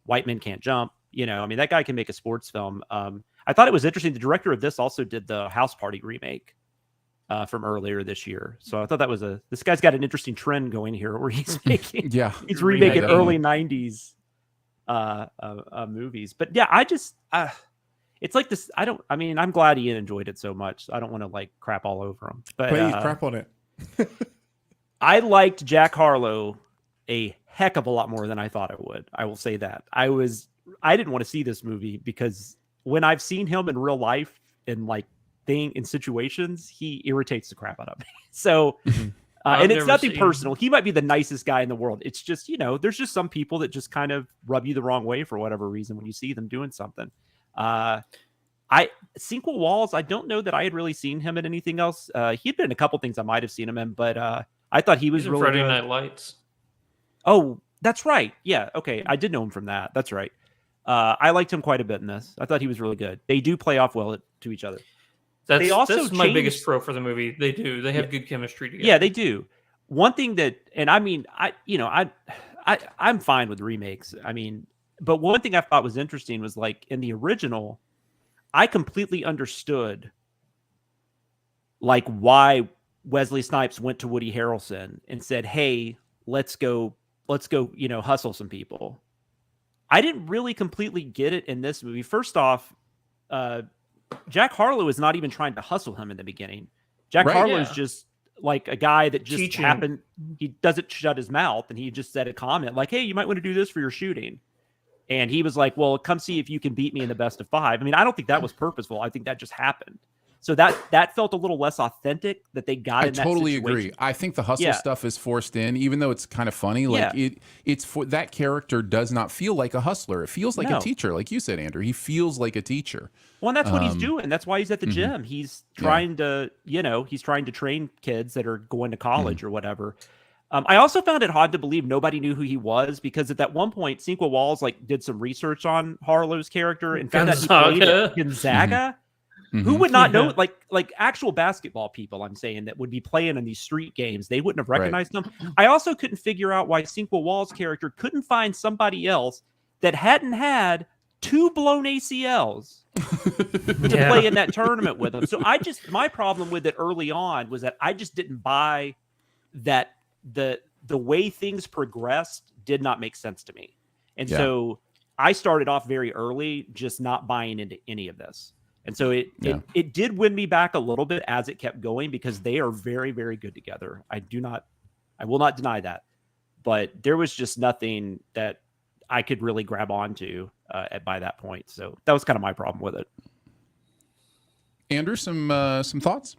White Men Can't Jump. I mean, that guy can make a sports film. I thought it was interesting. The director of this also did the House Party remake from earlier this year. So I thought that was this guy's got an interesting trend going here, where he's making he's remaking early '90s movies. But yeah, it's like this. I mean, I'm glad Ian enjoyed it so much. So I don't want to like crap all over him, but Please crap on it. I liked Jack Harlow a heck of a lot more than I thought it would. I will say that. I didn't want to see this movie because when I've seen him in real life in like in situations, he irritates the crap out of me. So, and it's nothing personal. He might be the nicest guy in the world. It's just, there's just some people that just kind of rub you the wrong way for whatever reason when you see them doing something. Sequel Walls, I don't know that I had really seen him in anything else. He'd been in a couple things I might have seen him in, but I thought he was really Friday good. Night Lights. Oh, that's right. Yeah, okay. I did know him from that. That's right. I liked him quite a bit in this. I thought he was really good. They do play off well to each other. That's my biggest pro for the movie. They do. They have good chemistry together. Yeah, they do. One thing that, and I mean, I'm fine with remakes. I mean, but one thing I thought was interesting was like in the original, I completely understood like why Wesley Snipes went to Woody Harrelson and said, "Hey, let's go, hustle some people." I didn't really completely get it in this movie. First off, Jack Harlow is not even trying to hustle him in the beginning. Jack Harlow is just like a guy that just happened. He doesn't shut his mouth, and he just said a comment like, "Hey, you might want to do this for your shooting." And he was like, "Well, come see if you can beat me in the best of 5." I mean, I don't think that was purposeful. I think that just happened. So that felt a little less authentic that they got in that situation. I totally agree. I think the hustle stuff is forced in, even though it's kind of funny. Like it's for that character does not feel like a hustler. It feels like a teacher, like you said, Andrew. He feels like a teacher. Well, and that's what he's doing. That's why he's at the gym. He's trying to, he's trying to train kids that are going to college or whatever. I also found it hard to believe nobody knew who he was because at that one point, Cinco Walls like did some research on Harlow's character and found out he played at Gonzaga. Who would not know? Like actual basketball people, I'm saying, that would be playing in these street games, they wouldn't have recognized them. I also couldn't figure out why Cinco Walls' character couldn't find somebody else that hadn't had 2 blown ACLs to play in that tournament with him. So my problem with it early on was that I just didn't buy that the way things progressed did not make sense to me. And so I started off very early just not buying into any of this. And so it did win me back a little bit as it kept going because they are very, very good together. I will not deny that. But there was just nothing that I could really grab onto by that point. So that was kind of my problem with it. Andrew, some thoughts?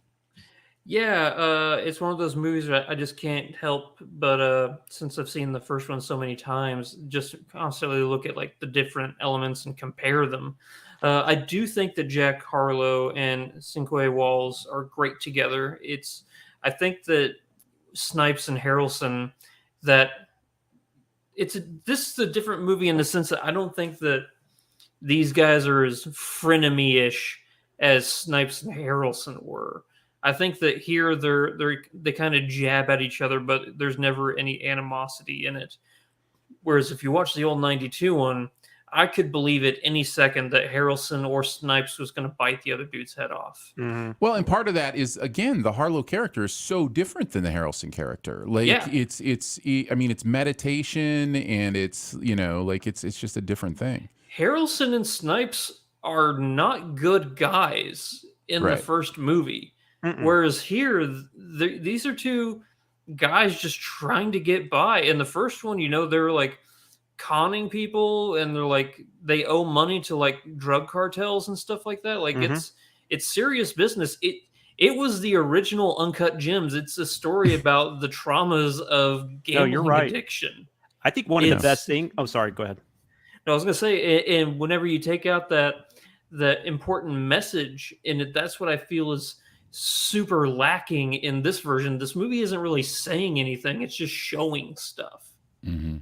Yeah, it's one of those movies that I just can't help but since I've seen the first one so many times, just constantly look at like the different elements and compare them. I do think that Jack Harlow and Cinco Walls are great together. I think that Snipes and Harrelson, this is a different movie in the sense that I don't think that these guys are as frenemy-ish as Snipes and Harrelson were. I think that here they kind of jab at each other, but there's never any animosity in it. Whereas if you watch the old 92 one, I could believe it any second that Harrelson or Snipes was going to bite the other dude's head off. Mm-hmm. Well, and part of that is, again, the Harlow character is so different than the Harrelson character. Like it's meditation and it's just a different thing. Harrelson and Snipes are not good guys in the first movie. Mm-mm. Whereas here, these are 2 guys just trying to get by. In the first one, they're like conning people and they're like, they owe money to like drug cartels and stuff like that. Like it's serious business. It was the original Uncut Gems. It's a story about the traumas of gambling addiction. I think one of the best things. Oh, sorry. Go ahead. No, I was going to say, and whenever you take out that important message in it, that's what I feel is super lacking in this version. This movie isn't really saying anything. It's just showing stuff. Mm-hmm.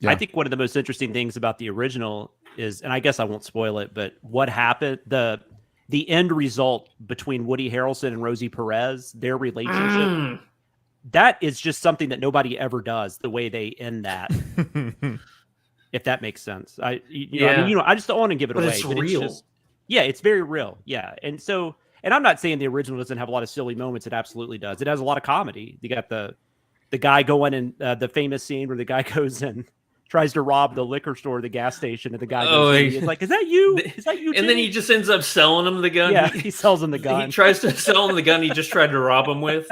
Yeah. I think one of the most interesting things about the original is, and I guess I won't spoil it, but what happened, the end result between Woody Harrelson and Rosie Perez, their relationship, that is just something that nobody ever does, the way they end that. If that makes sense. I just don't want to give it away. It's real. It's very real. Yeah. And I'm not saying the original doesn't have a lot of silly moments. It absolutely does. It has a lot of comedy. You got the guy going in the famous scene where the guy goes and tries to rob the liquor store, the gas station, and the guy Oh, goes, he's like, "Is that you? Is that you?" And then too?" he just ends up selling him the gun. yeah, he sells him the He gun. tries to sell him the gun he just tried to rob him with.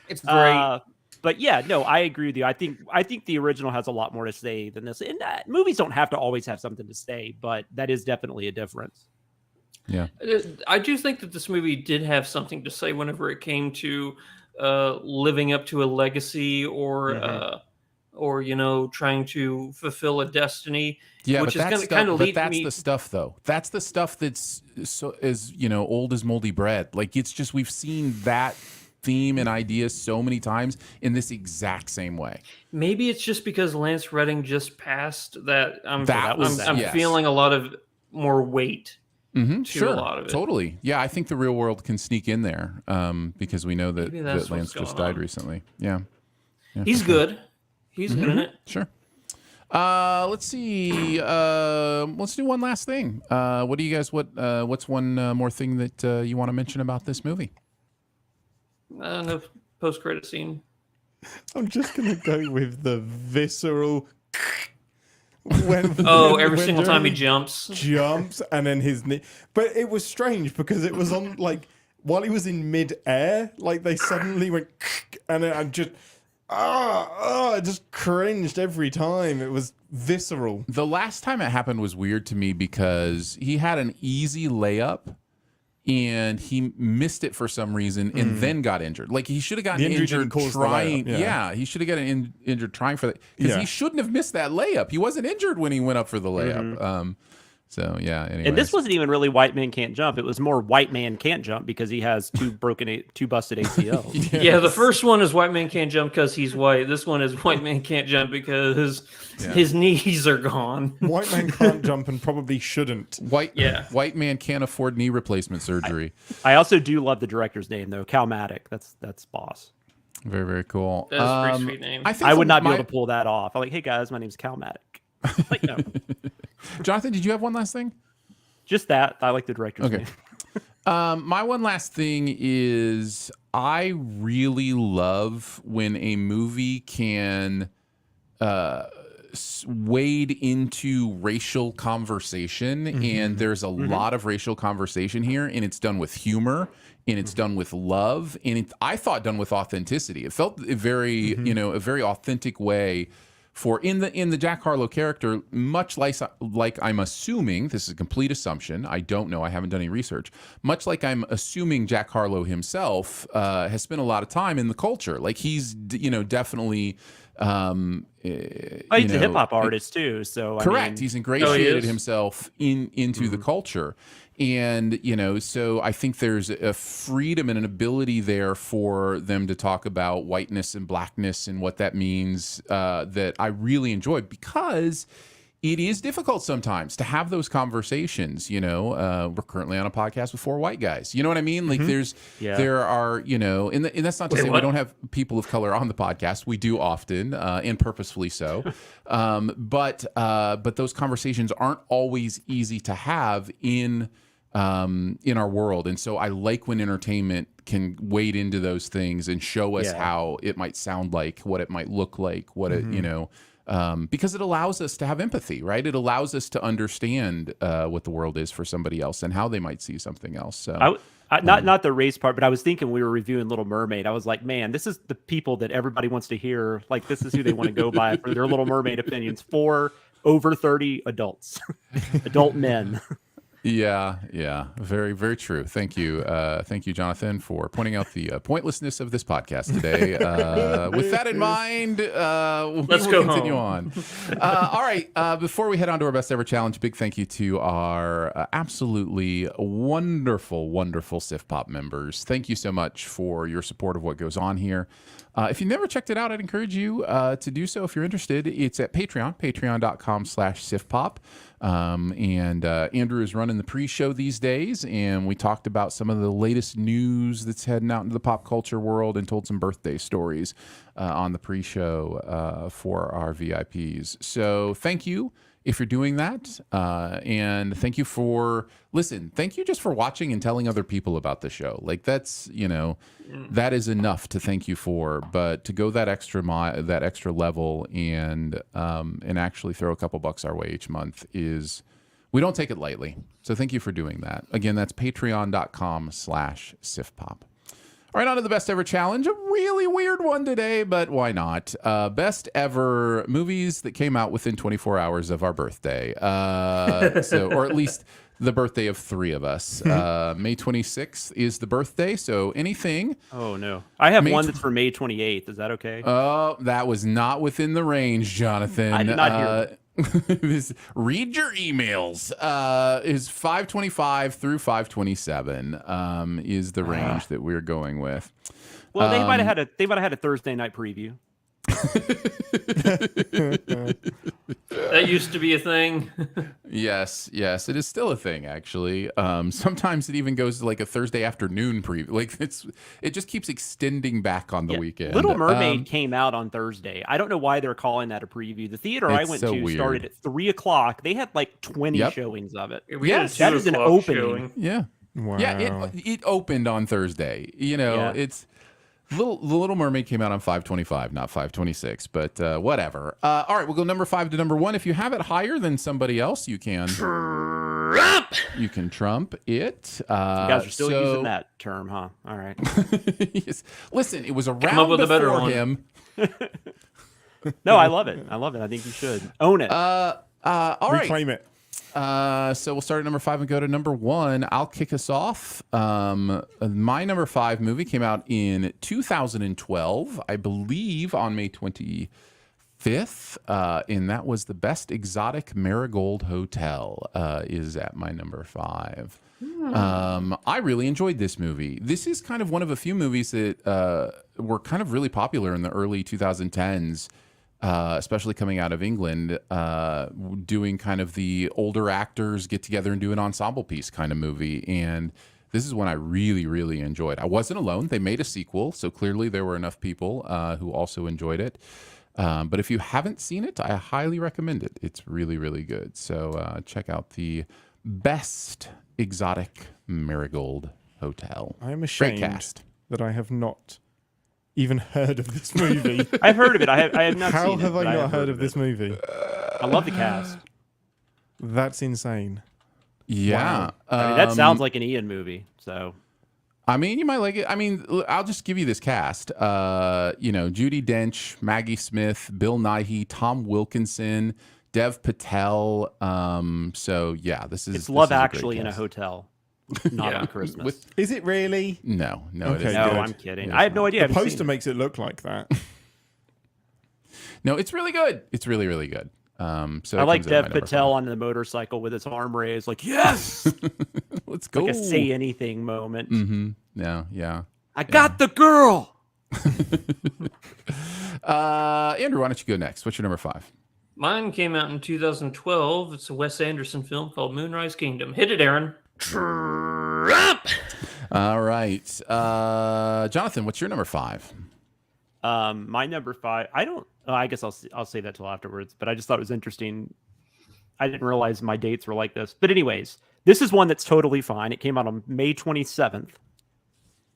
It's great. But yeah, no, I agree with you. I think the original has a lot more to say than this. And movies don't have to always have something to say, but that is definitely a difference. Yeah, I do think that this movie did have something to say whenever it came to living up to a legacy or trying to fulfill a destiny. yeah, which but is that's kind of lead that's me. the stuff though. That's the stuff that's old as moldy bread. Like it's just we've seen that theme and idea so many times in this exact same way. Maybe it's just because Lance Redding just passed that. I'm Yes. feeling a lot of more weight. Mm-hmm, to sure, a lot of it. Totally. Yeah, I think the real world can sneak in there because we know that, Maybe that's that Lance what's just going died on. recently. Yeah. He's good. He's good in it. Sure. Let's see. Let's do one last thing. What do you guys? What's one more thing that you want to mention about this movie? No post-credit scene. I'm just gonna go with the visceral. Every single time he jumps and then his knee. But it was strange because it was on like while he was in mid-air, like they suddenly went and I just I just cringed every time. It was visceral. The last time it happened was weird to me because he had an easy layup and he missed it for some reason and then got injured. Like he should have gotten injured trying. Yeah, he should have gotten injured trying for that because he shouldn't have missed that layup. He wasn't injured when he went up for the layup. So yeah. Anyways. And this wasn't even really White Man Can't Jump. It was more White Man Can't Jump because he has two busted ACLs. Yes. Yeah, the first one is White Man Can't Jump because he's white. This one is White Man Can't Jump because his knees are gone. White man can't jump and probably shouldn't. White man can't afford knee replacement surgery. I also do love the director's name though, Calmatic. That's boss. Very, very cool. That's a pretty sweet name. I would not be able to pull that off. I'm like, hey guys, my name's Calmatic. Like, no. Jonathan, did you have one last thing? Just that. I like the director's name. My one last thing is I really love when a movie can wade into racial conversation, and there's a lot of racial conversation here, and it's done with humor, and it's done with love, and I thought done with authenticity. It felt a very, a very authentic way. For in the Jack Harlow character, much like I'm assuming, this is a complete assumption, I don't know, I haven't done any research, much like I'm assuming Jack Harlow himself has spent a lot of time in the culture. Like he's, definitely... he's a hip hop artist too, so correct. He's ingratiated himself into the culture. And, so I think there's a freedom and an ability there for them to talk about whiteness and blackness and what that means that I really enjoy because it is difficult sometimes to have those conversations. We're currently on a podcast with 4 white guys. You know what I mean? Like there are, and that's not to say we don't have people of color on the podcast. We do often and purposefully so. But those conversations aren't always easy to have in our world. And so I like when entertainment can wade into those things and show us how it might sound like, what it might look like, what it, because it allows us to have empathy, right? It allows us to understand what the world is for somebody else and how they might see something else. So not the race part, but I was thinking we were reviewing Little Mermaid. I was like, man, this is the people that everybody wants to hear. Like, this is who they want to go by for their Little Mermaid opinions. 4 over 30 adults, adult men. Yeah. Very, very true. Thank you. Thank you, Jonathan, for pointing out the pointlessness of this podcast today. With that in mind, let's go continue on. All right. Before we head on to our best ever challenge, big thank you to our absolutely wonderful, wonderful Sif Pop members. Thank you so much for your support of what goes on here. If you've never checked it out, I'd encourage you to do so if you're interested. It's at Patreon, patreon.com/SifPop. And Andrew is running the pre-show these days, and we talked about some of the latest news that's heading out into the pop culture world and told some birthday stories on the pre-show for our VIPs. So thank you. if you're doing that. And thank you for thank you just for watching and telling other people about the show. Like that's, that is enough to thank you for, but to go that extra that extra level and actually throw a couple bucks our way each month we don't take it lightly. So thank you for doing that. Again, that's patreon.com/sifpop. All right, on to the best ever challenge. A really weird one today, but why not? Best ever movies that came out within 24 hours of our birthday. Or at least the birthday of 3 of us. May 26th is the birthday, so anything. Oh, no. I have one that's for May 28th. Is that okay? Oh, that was not within the range, Jonathan. I did not hear read your emails. Is 525 through 527 is the range that we're going with. Well, they might have had a Thursday night preview. That used to be a thing. Yes, it is still a thing, actually. Sometimes it even goes to like a Thursday afternoon preview. Like it just keeps extending back on the weekend. Little Mermaid came out on Thursday. I don't know why they're calling that a preview. The theater I went to started at 3:00. They had like 20 showings of it. Yes, that is an opening. Showing. Yeah. Wow. Yeah, it opened on Thursday. It's the Little Mermaid came out on 5/25, not 5/26, but whatever. All right, we'll go number 5 to number 1. If you have it higher than somebody else, you can trump. You can trump it. You guys are still using that term, huh? All right. Yes. Listen, it was around before him. No, I love it. I think you should own it. All right. Reclaim it. So we'll start at number 5 and go to number 1. I'll kick us off. My number 5 movie came out in 2012, I believe, on May 25th, and that was The Best Exotic Marigold Hotel. Is at my number 5. I really enjoyed this movie. This is kind of one of a few movies that were kind of really popular in the early 2010s. Especially coming out of England, doing kind of the older actors get together and do an ensemble piece kind of movie. And this is one I really, really enjoyed. I wasn't alone. They made a sequel, so clearly there were enough people who also enjoyed it. But if you haven't seen it, I highly recommend it. It's really, really good. So check out The Best Exotic Marigold Hotel. I am ashamed that I have not even heard of this movie. I've heard of it. I have not How seen it. have I not heard of this movie? I love the cast. That's insane. Yeah. Wow. That sounds like an Ian movie. So, you might like it. I'll just give you this cast. Judi Dench, Maggie Smith, Bill Nighy, Tom Wilkinson, Dev Patel. This is Love Actually in a hotel. Not on Christmas. Is it really? No, Okay, it isn't. No, I'm kidding. I have no idea. The poster makes it look like that. No, it's really good. It's really, really good. So I like Dev Patel on the motorcycle with his arm raised, like, yes! Let's go. Like a say anything moment. Mm-hmm. Yeah. I got the girl! Andrew, why don't you go next? What's your number 5? Mine came out in 2012. It's a Wes Anderson film called Moonrise Kingdom. Hit it, Aaron. Trump. All right, Jonathan, what's your number 5? My number 5. I guess I'll say that till afterwards. But I just thought it was interesting. I didn't realize my dates were like this. But anyways, this is one that's totally fine. It came out on May 27th.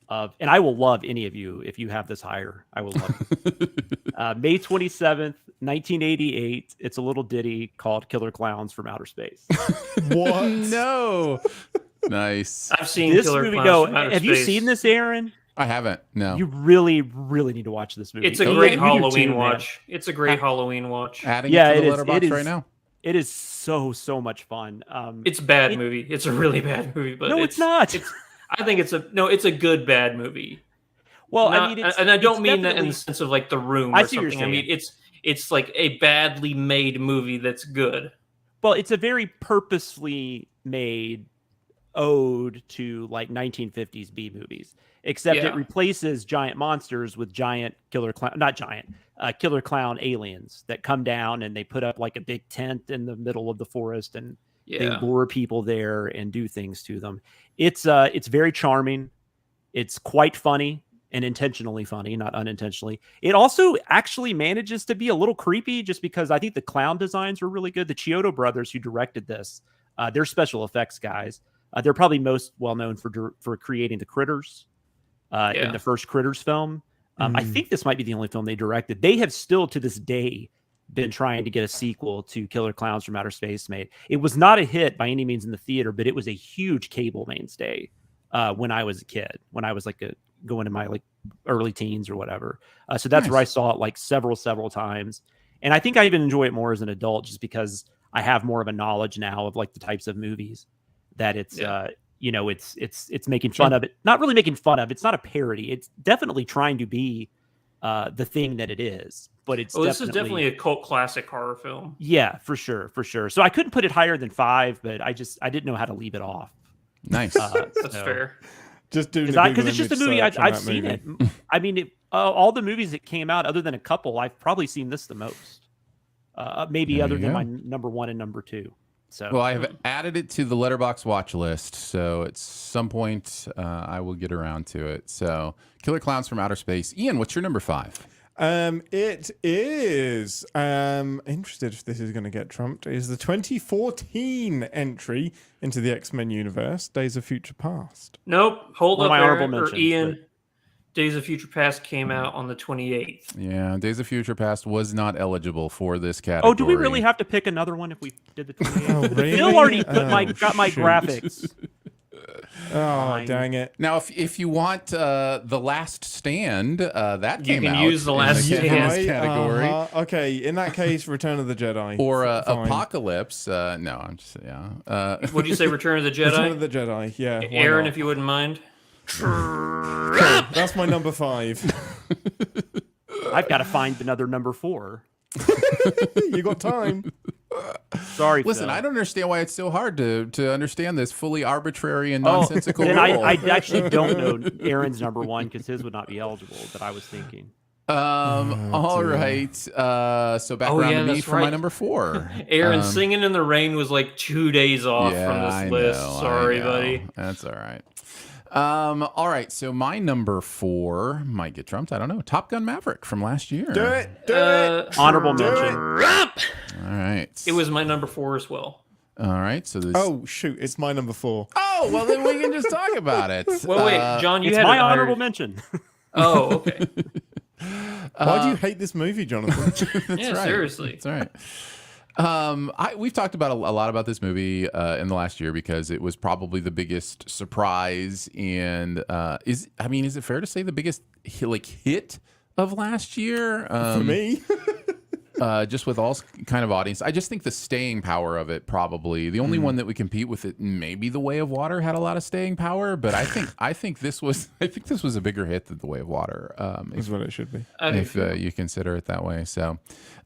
And I will love any of you if you have this higher. I will love it. May 27th, 1988. It's a little ditty called Killer Clowns from Outer Space. What? No. Nice. I've seen this Killer movie. Clowns No, from Outer have you Space. seen this, Aaron? I haven't. No. You really, really need to watch this movie. It's a You great do Halloween too, watch. It's a great Halloween watch. Adding it to the letterbox right now. It is so much fun. It's a bad movie. It's a really bad movie. But no, it's not. I think it's a good bad movie. Well, and I don't mean that in the sense of like The Room or I see what you're something. I saying. mean it's like a badly made movie that's good. Well, it's a very purposefully made ode to like 1950s B movies, except it replaces giant monsters with giant killer clown aliens that come down and they put up like a big tent in the middle of the forest and they lure people there and do things to them. It's very charming. It's quite funny. and intentionally funny, not unintentionally. It also actually manages to be a little creepy just because I think the clown designs were really good. The Chiodo brothers who directed this, they're special effects guys. They're probably most well known for creating the Critters in the first Critters film. I think this might be the only film they directed. They have still to this day been trying to get a sequel to Killer Clowns from Outer Space made. It was not a hit by any means in the theater, but it was a huge cable mainstay when I was a kid, when I was like going to my like early teens or whatever. So that's where I saw it like several times. And I think I even enjoy it more as an adult just because I have more of a knowledge now of like the types of movies that it's, it's making fun of it. Not really making fun of. It's not a parody. It's definitely trying to be the thing that it is. But it's this is definitely a cult classic horror film. Yeah, for sure. So I couldn't put it higher than 5, but I didn't know how to leave it off. Nice. That's fair. Just doing because it's just a movie I've seen it. I mean, all the movies that came out, other than a couple, I've probably seen this the most. Maybe other than my number 1 and number 2. So well, I have added it to the Letterboxd watch list, so at some point I will get around to it. So, Killer Clowns from Outer Space. Ian, what's your number 5? It is interested if this is going to get trumped. It is the 2014 entry into the X-Men universe, Days of Future Past. Nope. Hold One up, of my honorable Aaron, or mentions, Ian. Days of Future Past came out on the 28th. Yeah, Days of Future Past was not eligible for this category. Oh, do we really have to pick another one if we did the 28th? Oh, really? Phil already got my shoot. graphics. Oh, dang it. Now, if you want The Last Stand, that came out. You can use The Last in the Stand. category. Okay, in that case, Return of the Jedi. Or Fine. Apocalypse. No, I'm just, Would you say Return of the Jedi? Return of the Jedi, yeah. why Aaron, not? if you wouldn't mind. Cool. That's my number 5. I've got to find another number 4. You got time. Sorry, Listen, Phil. I don't understand why it's so hard to understand this fully arbitrary and nonsensical then rule. I actually don't know Aaron's number 1 because his would not be eligible, but I was thinking. All right. So back around to me for my number 4. Aaron, Singing in the Rain was like 2 days off from this I list. know, Sorry, I know. buddy. That's all right. All right. So my number 4 might get trumped. I don't know. Top Gun Maverick from last year. Do it. Honorable mention. All right. It was my number 4 as well. All right. So this. Oh, shoot. It's my number 4. Oh, well, then we can just talk about it. Well, wait, John, you It's had my it higher. honorable mention. Oh, okay. Why do you hate this movie, Jonathan? Yeah, right. seriously. That's right. We've talked about a lot about this movie in the last year because it was probably the biggest surprise and is it fair to say the biggest hit of last year? For me. Just with all kind of audience. I just think the staying power of it probably the only one that would compete with it. Maybe The Way of Water had a lot of staying power, but I think this was a bigger hit than The Way of Water. Is what it should be. If you consider it that way. So,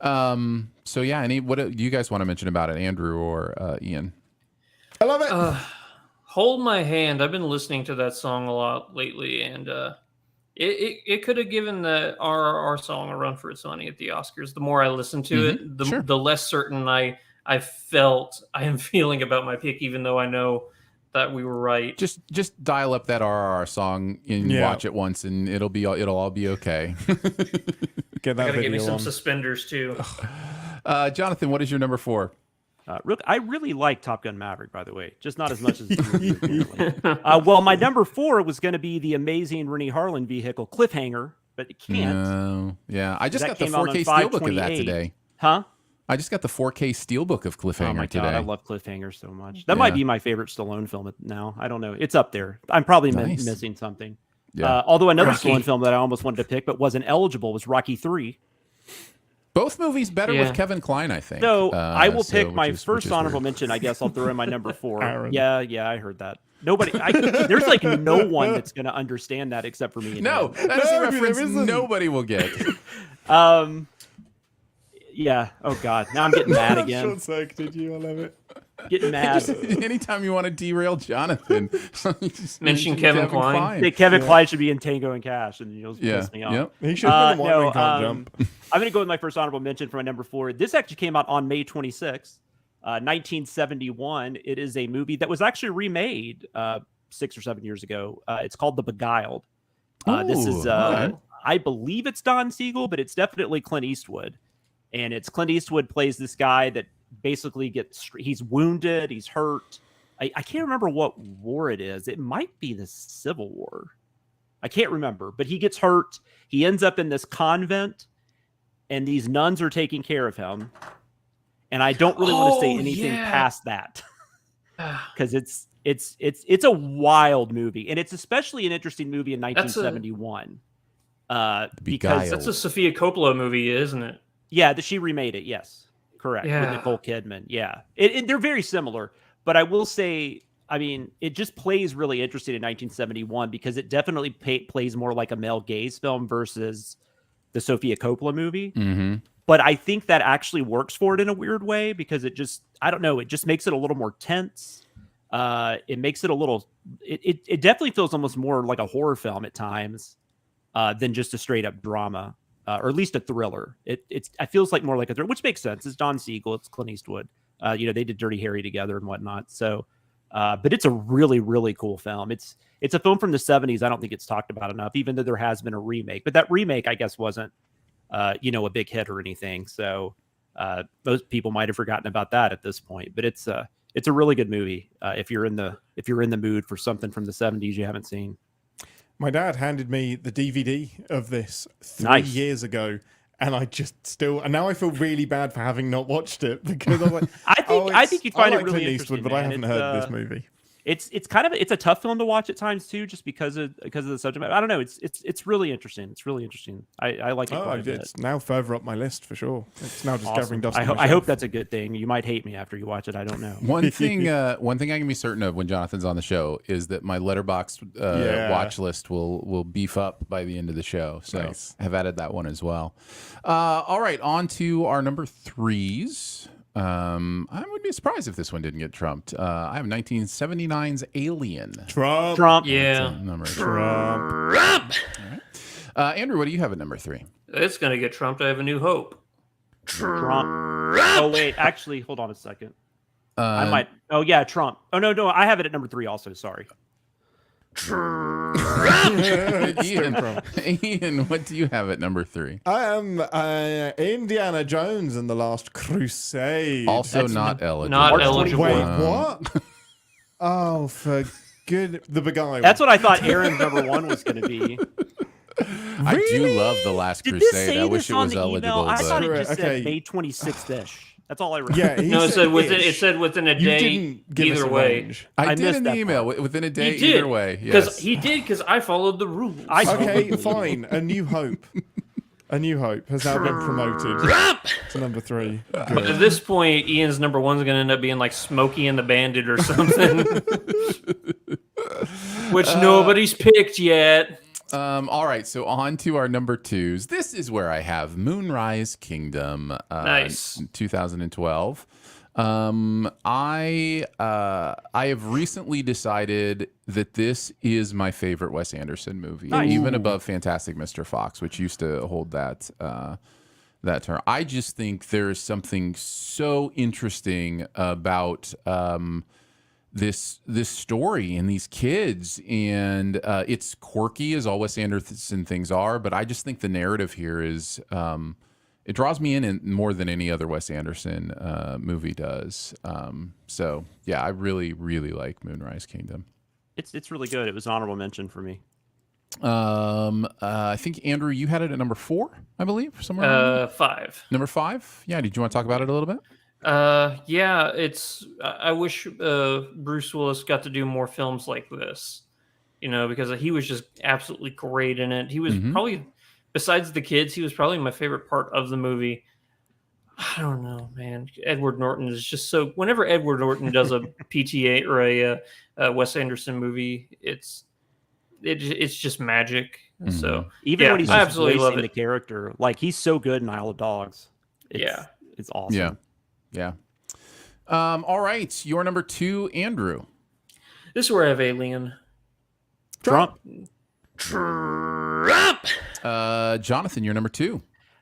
yeah. What do you guys want to mention about it, Andrew or Ian? I love it. Hold My Hand. I've been listening to that song a lot lately, and it could have given the RRR song a run for its money at the Oscars. The more I listen to it, the less certain I am feeling about my pick, even though I know that we were right. Just dial up that RRR song and watch it once, and it'll all be okay. Get that I gotta video give me some on. suspenders too. Jonathan, what is your number 4? I really like Top Gun Maverick, by the way, just not as much as well, my number 4 was going to be the amazing Rennie Harlan vehicle Cliffhanger, but it can't. No. Yeah, I just That got the came out on 4K steelbook of that 5/28. today. Huh? I just got the 4K steelbook of Cliffhanger Oh my today. God, I love Cliffhanger so much. That might be my favorite Stallone film now. I don't know. It's up there. I'm probably missing something. Yeah. Although another Rocky. Stallone film that I almost wanted to pick but wasn't eligible was Rocky 3. Both movies better with Kevin Kline, I think. So I will pick my which is first honorable weird. mention. I guess I'll throw in my number 4. Aaron. Yeah, I heard that. There's like no one that's going to understand that except for me. And No, Aaron. that is a No, reference there isn't. nobody will get. Yeah. Oh God. Now I'm getting mad again. Short-circuited you. I love it. Getting mad. Anytime you want to derail Jonathan, you just Mention mention Kevin Kline. Hey, Kevin Kline should be in Tango and Cash, and you'll piss me off. Yep. He should have been the one who can't no, jump. I'm going to go with my first honorable mention for my number 4. This actually came out on May 26th, 1971. It is a movie that was actually remade 6 or 7 years ago. It's called The Beguiled. This is, Ooh, okay. I believe it's Don Siegel, but it's definitely Clint Eastwood. And it's Clint Eastwood plays this guy that basically he's wounded, he's hurt. I can't remember what war it is. It might be the Civil War. I can't remember, but he gets hurt. He ends up in this convent, and these nuns are taking care of him. And I don't really want to say anything past that because it's a wild movie, and it's especially an interesting movie in 1971. Because that's a Sofia Coppola movie, isn't it? Yeah, that she remade it. Yes, correct. Yeah. With Nicole Kidman. Yeah, they're very similar. But I will say, I mean, it just plays really interesting in 1971 because it definitely plays more like a male gaze film versus the Sofia Coppola movie. Mm-hmm. But I think that actually works for it in a weird way because it just, I don't know, it just makes it a little more tense. It makes it a little, it definitely feels almost more like a horror film at times than just a straight up drama. Or at least a thriller. It feels like more like a thriller, which makes sense. It's Don Siegel, it's Clint Eastwood. They did Dirty Harry together and whatnot. So, but it's a really, really cool film. It's a film from the 70s. I don't think it's talked about enough, even though there has been a remake. But that remake, I guess, wasn't, a big hit or anything. So most people might have forgotten about that at this point. But it's a really good movie if you're in the mood for something from the 70s you haven't seen. My dad handed me the DVD of this 3 years ago, and and now I feel really bad for having not watched it because I'm like, I think you'd find it really Clint interesting, Eastwood, but I haven't heard of this movie. It's a tough film to watch at times too, just because of the subject matter. I don't know. It's really interesting. It's really interesting. I like it quite a bit. It's now further up my list for sure. It's now just gathering dust. I hope that's a good thing. You might hate me after you watch it. I don't know. One thing I can be certain of when Jonathan's on the show is that my Letterboxd watch list will beef up by the end of the show. So nice. I've added that one as well. All right, on to our number threes. I would be surprised if this one didn't get trumped. I have 1979's Alien. Trump. Yeah. Number Trump. All right. Andrew, what do you have at number three? It's going to get trumped. I have A New Hope. Trump. Oh, wait. Actually, hold on a second. I might. Oh, yeah, Trump. Oh, no. I have it at number 3 also. Sorry. Ian, what do you have at number 3? I am Indiana Jones and the Last Crusade. Also not eligible. Not eligible. Wait, what? Oh, for good. The Beguiled. That's what I thought Aaron's number 1 was going to be. I do love The Last Did Crusade. this say I wish this it on was the eligible. email? I thought it But just Okay. said May 26th-ish. That's all I read. Yeah, No, it said within a You day. didn't give us Either a way. range. I I did missed in the that email part. within a day. He did. Either way, yes. Because I followed the rules. Okay, fine. A New Hope. A New Hope has now been promoted to number 3. But at this point, Ian's number 1 is going to end up being like Smokey and the Bandit or something, which nobody's picked yet. All right, so on to our number 2s. This is where I have Moonrise Kingdom. Nice. 2012. I have recently decided that this is my favorite Wes Anderson movie, even above Fantastic Mr. Fox, which used to hold that term. I just think there's something so interesting about this story and these kids, and it's quirky as all Wes Anderson things are, but I just think the narrative here is it draws me in more than any other Wes Anderson movie does. So yeah, I really, really like Moonrise Kingdom. It's really good. It was an honorable mention for me. I think Andrew, you had it at number 4, I believe, somewhere. around there? 5. Number 5. Yeah. Did you want to talk about it a little bit? Yeah, it's. I wish Bruce Willis got to do more films like this, because he was just absolutely great in it. He was probably, besides the kids, he was probably my favorite part of the movie. I don't know, man. Edward Norton is just so. Whenever Edward Norton does a PTA or a Wes Anderson movie, it's just magic. So Even when he's I just absolutely love voicing it. the character, like he's so good in Isle of Dogs. It's awesome. Yeah. All right. Your number 2, Andrew. This is where I have Alien. Trump. Jonathan, your number 2.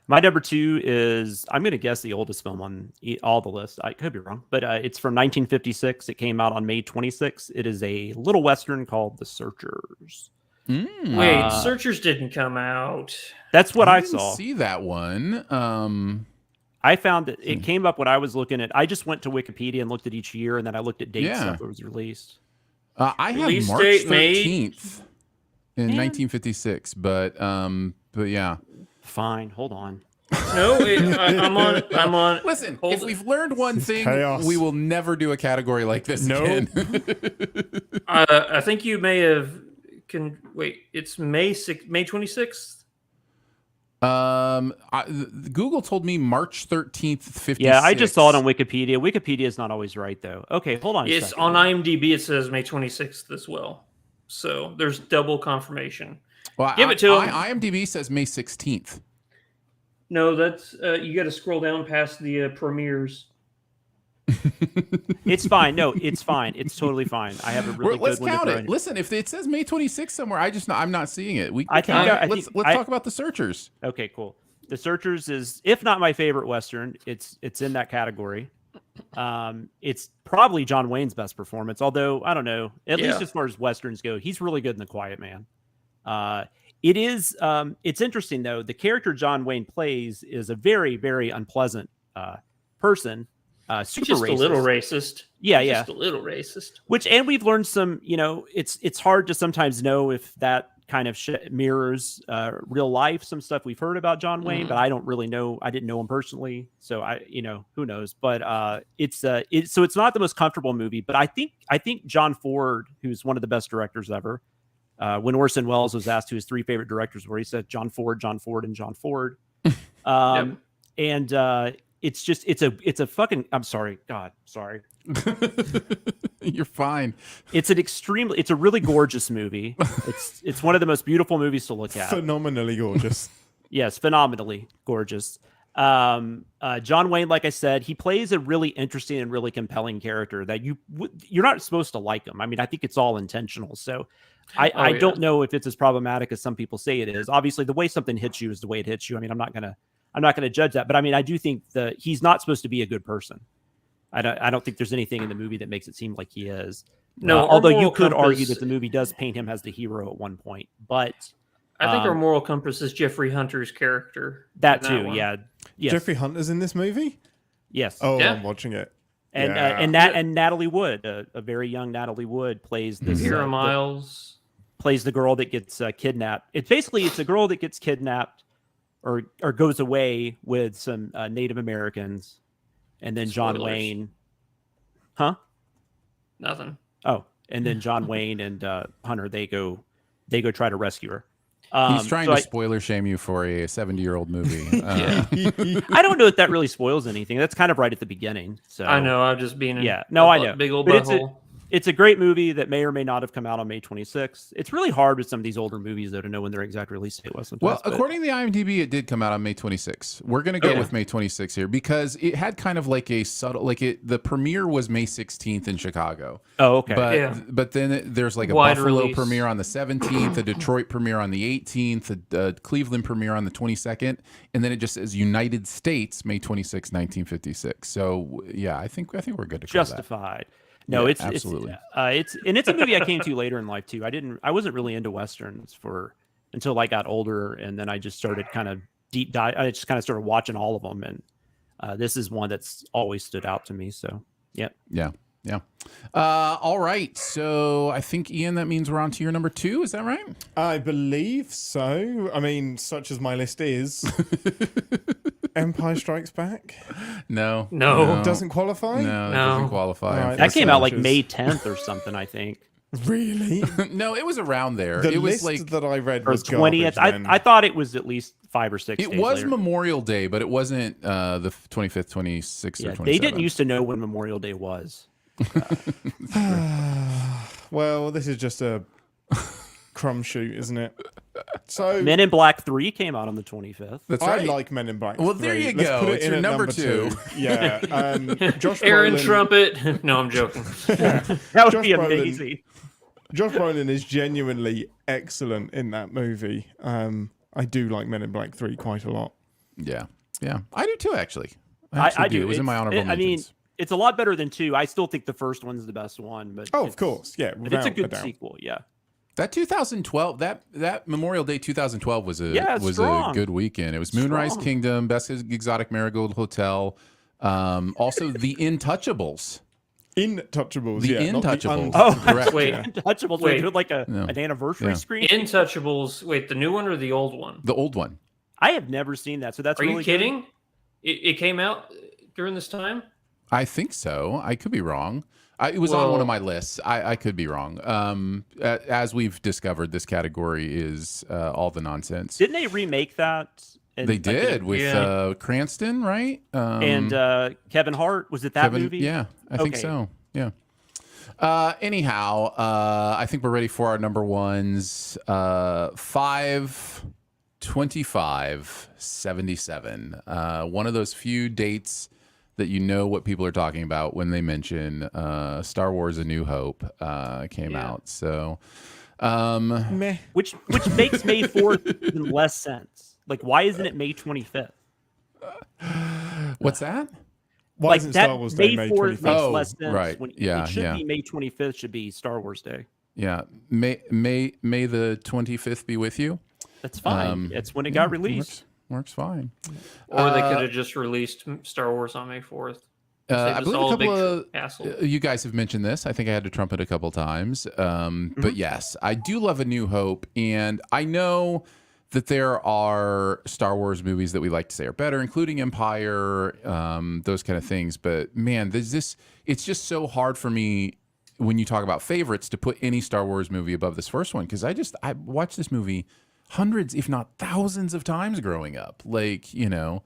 My number 2 is, I'm going to guess, the oldest film on all the lists. I could be wrong, but it's from 1956. It came out on May 26th. It is a little Western called The Searchers. Wait, Searchers didn't come out. That's what I didn't saw. see that one. I found that it came up when I was looking at. I just went to Wikipedia and looked at each year, and then I looked at dates Yeah. that it was released. I have Release March date, May. 13th in 1956, but yeah. Fine, hold on. No, I'm on. Listen, Hold if it. we've learned one thing, chaos. we will never do a category like this again. I think you may have. Wait? It's May 26th. Google told me March 13th, 56. Yeah, I just saw it on Wikipedia. Wikipedia is not always right, though. Okay, hold on. It's on IMDb. It says May 26th as well. So there's double confirmation. Well, Give it to him. IMDb says May 16th. No, that's you got to scroll down past the premieres. It's fine. No, it's fine. It's totally fine. I have a really Let's good one. count to it. throw in. Listen, if it says May 26th somewhere, I'm not seeing it. Let's Let's talk about The Searchers. Okay, cool. The Searchers is, if not my favorite Western, it's in that category. It's probably John Wayne's best performance, although I don't know. At least as far as Westerns go, he's really good in The Quiet Man. It is. It's interesting though. The character John Wayne plays is a very, very unpleasant person. Super Just racist. a little racist. Yeah, Just a little racist. And we've learned some. It's hard to sometimes know if that kind of mirrors real life. Some stuff we've heard about John Wayne, but I don't really know. I didn't know him personally, so who knows? But it's not the most comfortable movie. But I think John Ford, who's one of the best directors ever. When Orson Welles was asked who his three favorite directors were, he said John Ford, and John Ford. And it's a fucking. I'm sorry, God, sorry. You're fine. It's a really gorgeous movie. It's one of the most beautiful movies to look at. Phenomenally gorgeous. Yes, phenomenally gorgeous. John Wayne, like I said, he plays a really interesting and really compelling character that you're not supposed to like him. I mean, I think it's all intentional. So I don't know if it's as problematic as some people say it is. Obviously, the way something hits you is the way it hits you. I mean, I'm not gonna judge that, but I mean, I do think that he's not supposed to be a good person. I don't think there's anything in the movie that makes it seem like he is. No, although you could argue that the movie does paint him as the hero at one point, but I think our moral compass is Jeffrey Hunter's character. That too, yeah. Yes. Jeffrey Hunter's in this movie? Yes. Oh, yeah. I'm watching it. And and Natalie Wood, a very young Natalie Wood, plays this. Vera Miles plays the girl that gets kidnapped. It's a girl that gets kidnapped or goes away with some Native Americans, and then John Wayne. Huh? Nothing. Oh, and then John Wayne and Hunter they go try to rescue her. He's trying to spoiler shame you for a 70-year-old movie. I don't know if that really spoils anything. That's kind of right at the beginning. So I know. I'm just being I know. Big old But butthole. it's a great movie that may or may not have come out on May 26th. It's really hard with some of these older movies, though, to know when their exact release date was. Well, according to the IMDb, it did come out on May 26th. We're going to go with May 26th here because it had kind of like a subtle, the premiere was May 16th in Chicago. Oh, okay. But then there's like a Wide Buffalo release. premiere on the 17th, a Detroit premiere on the 18th, a Cleveland premiere on the 22nd, and then it just says United States, May 26, 1956. So yeah, I think we're good to call Justified. No, Yeah, it's absolutely. It's a movie I came to later in life too. I wasn't really into Westerns until I got older, and then I just started kind of deep dive. I just kind of started watching all of them, and this is one that's always stood out to me. So, yeah. Yeah. All right. So I think, Ian, that means we're on to your number 2. Is that right? I believe so. I mean, such as my list is. Empire Strikes Back? No. Doesn't qualify? No, it doesn't qualify. All right. That came out like Searchers. May 10th or something, I think. Really? No, it was around there. The It was list that I read Or was 20th. garbage, I thought it was at least 5 or 6 It days was later. Memorial Day, but it wasn't the 25th, 26th, or 27th. They didn't used to know when Memorial Day was. Well, this is just a crumb shoot, isn't it? So Men in Black 3 came out on the 25th. That's I right. like Men in Black. Well, there 3. you Let's go. put it It's in your at number 2. Yeah. Josh Aaron Brolin, Trumpet. No, I'm joking. That would Josh be Brolin. amazing. Josh Brolin is genuinely excellent in that movie. I do like Men in Black 3 quite a lot. Yeah. I do too, actually. I do. It was in my honorable mentions. I mean, it's a lot better than 2. I still think the first one's the best one, but Oh, of course. Yeah. but it's a without good doubt. sequel. Yeah. That 2012, that Memorial Day 2012 was a strong. good weekend. It was Moonrise Strong. Kingdom, Best Exotic Marigold Hotel, also The Intouchables. Intouchables, The yeah. not the Intouchables. Oh, correct. Wait. Untouchables. Wait. Wait, do like No. an anniversary Yeah. screen. Intouchables. Wait, the new one or the old one? The old one. I have never seen that, so that's Are really you kidding? It came out during this time? I think so. I could be wrong. It was on one Well- of my lists. I could be wrong. As we've discovered, this category is all the nonsense. Didn't they remake that? And, They like, did with Yeah. Cranston, right? and Kevin Hart. Was it that Kevin- movie? Yeah, I think Okay. so. Yeah. Anyhow, I think we're ready for our number ones. 5, 25, 77. One of those few dates that you know what people are talking about when they mention Star Wars: A New Hope came Yeah. out. So, Meh. Which makes May 4th even less sense. Like, why isn't it May 25th? what's that? Why Like isn't that Star Wars Day May 4th 25th? makes Oh, less sense. right. When Yeah, it should yeah. be May 25th. Should be Star Wars Day. Yeah, May the 25th be with you. That's fine. It's when it got released. Works fine. Or they could have just released Star Wars on May 4th. I Save us believe all a big couple of hassle. you guys have mentioned this. I think I had to trumpet a couple times. But yes, I do love A New Hope, and I know that there are Star Wars movies that we like to say are better, including Empire, those kind of things. But man, it's just so hard for me when you talk about favorites to put any Star Wars movie above this first one, because I watched this movie hundreds, if not thousands of times growing up. Like, yeah,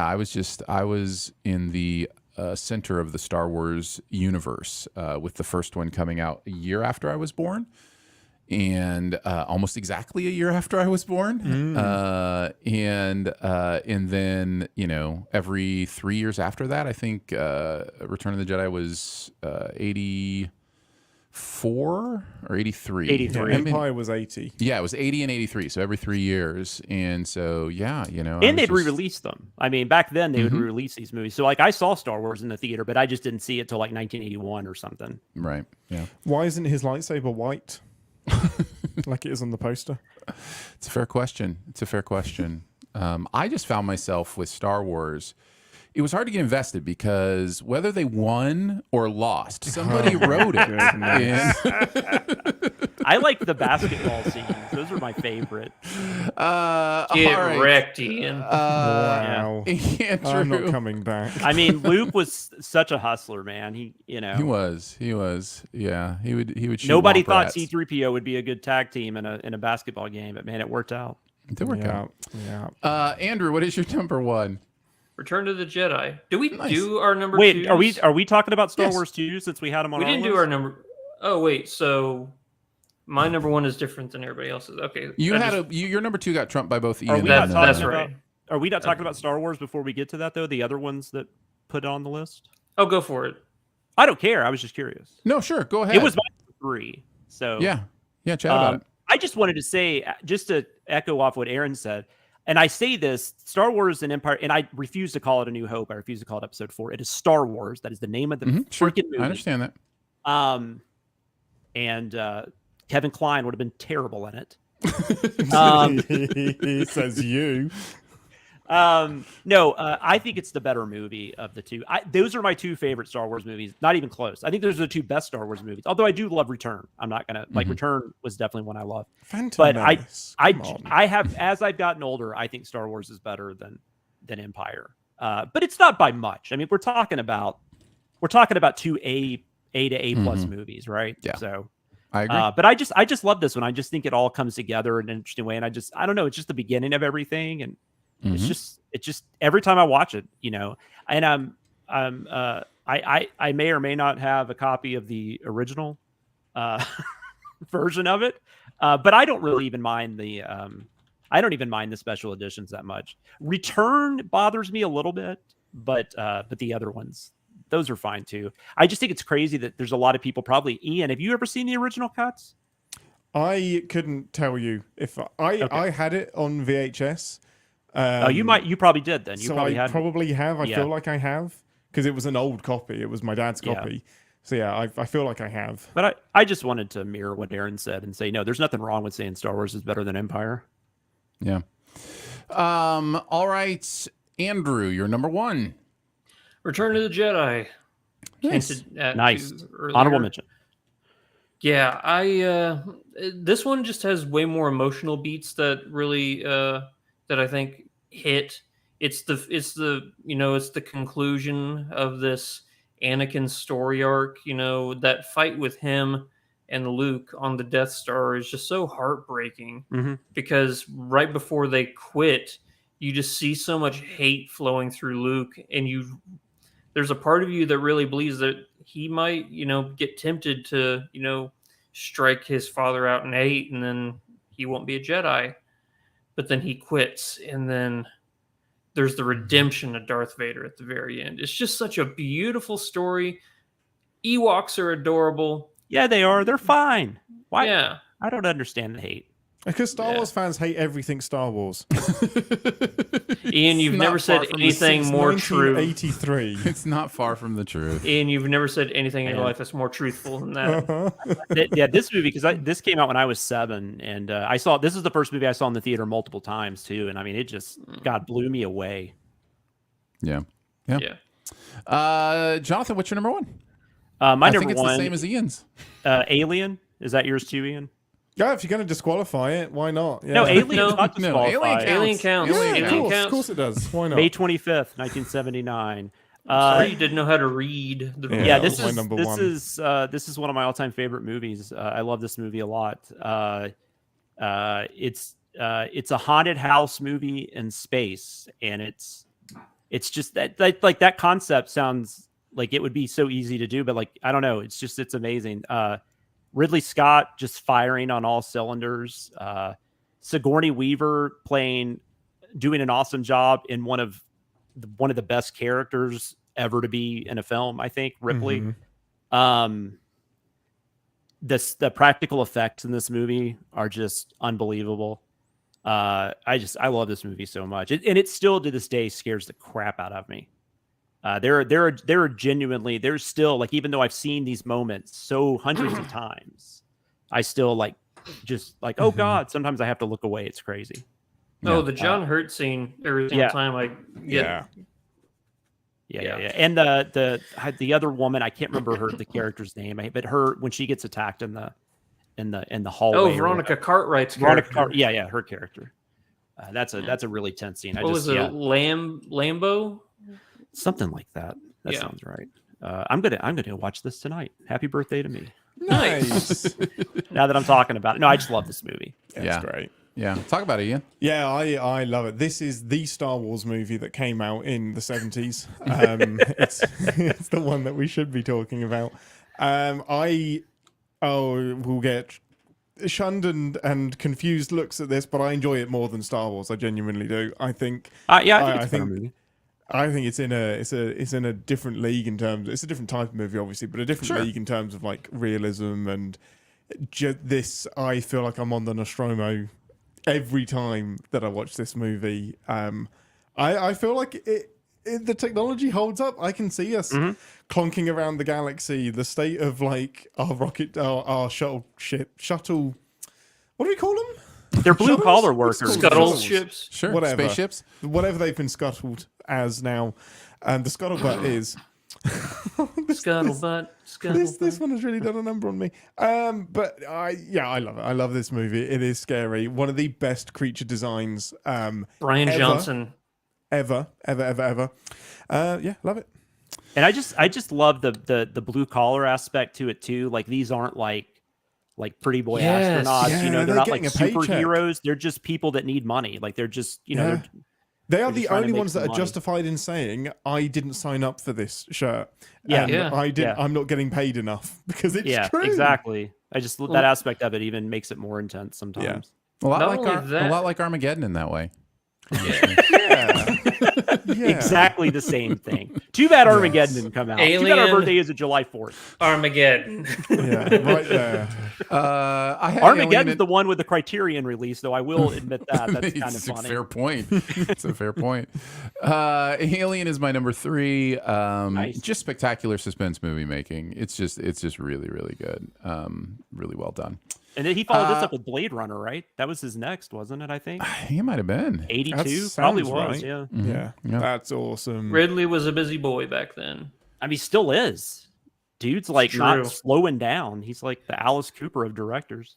I was in the center of the Star Wars universe with the first one coming out a year after I was born, and almost exactly a year after I was born, and then every 3 years after that, I think Return of the Jedi was 84 or 83. 83. Empire was 80. Yeah, it was 80 and 83, so every 3 years. And so, yeah, I And was they'd just- re-release them. I mean, back then they would re-release these movies. So, like, I saw Star Wars in the theater, but I just didn't see it till like 1981 or something. Right, yeah. Why isn't his lightsaber white? Like it is on the poster. It's a fair question. I just found myself with Star Wars. It was hard to get invested because whether they won or lost, somebody wrote it. And, I like the basketball scenes. Those are my favorite. Get all right. wrecked, Ian. Wow. Andrew. I'm not coming back. I mean, Luke was such a hustler, man. He was. Yeah, he would shoot nobody womp thought rats. C-3PO would be a good tag team in a basketball game, but man, it worked out. It did work out. Yeah. Andrew, what is your number one? Return to the Jedi. Do we Nice. do our number Wait, twos? are we talking about Star Yes. Wars 2 since we had them on We our didn't do list? our number. Oh wait, so my number one is different than everybody else's. Okay, Your number two got trumped by both Ian Are and we not uh, talking that's about, right. Are we not talking about Star Wars before we get to that though? The other ones that put it on the list? Oh, go for it. I don't care. I was just curious. No, sure, go ahead. It was my number 3. So yeah, chat about it. I just wanted to say, just to echo off what Aaron said, and I say this, Star Wars and Empire, and I refuse to call it A New Hope. I refuse to call it Episode 4. It is Star Wars. That is the name of the Sure, freaking movie. I understand that. And Kevin Kline would have been terrible in it. He says you. No, I think it's the better movie of the two. Those are my two favorite Star Wars movies. Not even close. I think those are the two best Star Wars movies. Although I do love Return. I'm not gonna like Return was definitely one I love. Phantom But Menace. Come on. I have, as I've gotten older, I think Star Wars is better than Empire. But it's not by much. I mean, we're talking about two A to A plus movies, right? Yeah. So I agree. but I just love this one. I just think it all comes together in an interesting way. And I don't know, it's just the beginning of everything. And it's just every time I watch it, and I may or may not have a copy of the original version of it. But I don't really even mind I don't even mind the special editions that much. Return bothers me a little bit, but the other ones, those are fine too. I just think it's crazy that there's a lot of people, probably Ian, have you ever seen the original cuts? I couldn't tell you if I had it on VHS. You probably did then. You so probably I had. probably have. I Yeah. feel like I have because it was an old copy. It was my dad's Yeah. copy. So yeah, I feel like I have. But I just wanted to mirror what Aaron said and say, no, there's nothing wrong with saying Star Wars is better than Empire. Yeah. All right, Andrew, you're number 1. Return of the Jedi. Nice. Hinted at Nice. to earlier. Honorable mention. Yeah, this one just has way more emotional beats that really that I think hit. It's the conclusion of this Anakin story arc. That fight with him and Luke on the Death Star is just so heartbreaking because right before they quit, you just see so much hate flowing through Luke, and there's a part of you that really believes that he might, get tempted to, strike his father out in hate, and then he won't be a Jedi. But then he quits, and then there's the redemption of Darth Vader at the very end. It's just such a beautiful story. Ewoks are adorable. Yeah, they are. They're fine. Why? Yeah. I don't understand the hate. Because Star Wars fans hate everything Star Wars. Ian, you've never said anything more true. 1983. It's not far from the truth. Ian, you've never said anything in your life that's more truthful than that. Yeah, this movie, because this came out when I was 7, and this is the first movie I saw in the theater multiple times too, and I mean, it just blew me away. Yeah. Jonathan, what's your number 1? My I number think it's 1, the same as Ian's. Alien. Is that yours too, Ian? Yeah, if you're going to disqualify it, why not? Yeah. No, Alien. No, not disqualified. Alien counts. Of course it does. Why not? May 25th, 1979. Sorry, you didn't know how to read the Yeah, this my is number this one. is this is one of my all-time favorite movies. I love this movie a lot. It's a haunted house movie in space, and it's just that concept sounds like it would be so easy to do, but like I don't know, it's amazing. Ridley Scott just firing on all cylinders. Sigourney Weaver doing an awesome job in one of the best characters ever to be in a film, I think, Ripley. The practical effects in this movie are just unbelievable. I love this movie so much. And it still to this day scares the crap out of me. There are genuinely, there's still, like, even though I've seen these moments so hundreds of times, I still oh God, sometimes I have to look away. It's crazy. Oh, the John Hurt scene every single time I get. Yeah. And the other woman, I can't remember the character's name, but her, when she gets attacked in the hallway. Oh, Veronica Cartwright's character. Yeah, her character. That's a really tense scene. What was it? Lambo? Something like that. That sounds right. I'm gonna watch this tonight. Happy birthday to me. Nice. Now that I'm talking about it, no, I just love this movie. It's great. Yeah, talk about it, Ian. Yeah, I love it. This is the Star Wars movie that came out in the 70s. It's the one that we should be talking about. We'll get shunned and confused looks at this, but I enjoy it more than Star Wars. I genuinely do. I think. I think it's a movie. I think it's in a different league in terms. It's a different type of movie, obviously, but a different league in terms of like realism and this. I feel like I'm on the Nostromo every time that I watch this movie. I feel like the technology holds up. I can see us clonking around the galaxy. The state of like our rocket, our shuttle. What do we call them? They're blue collar workers. Scuttle ships. Sure, Whatever. spaceships. Whatever they've been scuttled as now. And the scuttlebutt is... Scuttlebutt. This one has really done a number on me. But I love it. I love this movie. It is scary. One of the best creature designs Brian ever, Johnson. Ever. Yeah, love it. And I just love the blue collar aspect to it too. Like, these aren't like pretty boy astronauts. Yeah, they're not like getting a paycheck. superheroes. They're just people that need money. Like, they're just they are the just trying to only make ones that some are money. justified in saying, I didn't sign up for this shirt. Yeah. And Yeah. I'm not getting paid enough because it's true. exactly. That aspect of it even makes it more intense sometimes. A lot Not like only that- a lot like Armageddon in that way. Yeah. Yeah. Exactly the same thing. Too bad Armageddon didn't come out. Too bad our Alien. birthday is a July 4th. Armageddon. Yeah, right there. I had Armageddon's the one with the Criterion release, though I will admit that. That's kind of It's a funny. fair point. It's a fair point. Alien is my number 3. Nice. Just spectacular suspense movie making. It's just really, really good. Really well done. And then he followed this up with Blade Runner, right? That was his next, wasn't it? I think I think it might have been. 82 That probably sounds was. right. Yeah. Yeah, Yeah. that's awesome. Ridley was a busy boy back then. I mean, he still is. Dude's like True. not slowing down. He's like the Alice Cooper of directors.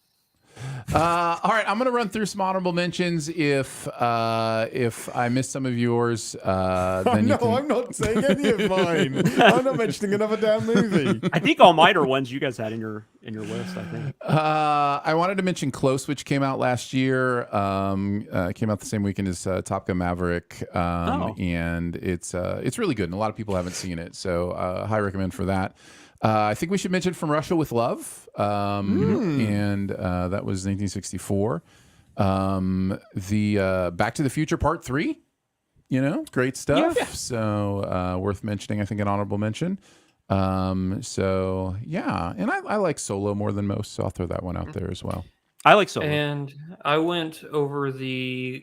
All right, I'm going to run through some honorable mentions. If I missed some of yours, then you can... I'm not saying any of mine. I'm not mentioning another damn movie. I think all mine are ones you guys had in your list. I think. I wanted to mention Close, which came out last year. Came out the same weekend as Top Gun Maverick, and it's really good, and a lot of people haven't seen it, so high recommend for that. I think we should mention From Russia with Love, and that was 1964. The Back to the Future Part 3, great stuff. Yeah. So worth mentioning, I think an honorable mention. So yeah, and I like Solo more than most, so I'll throw that one out there as well. I like Solo. And I went over to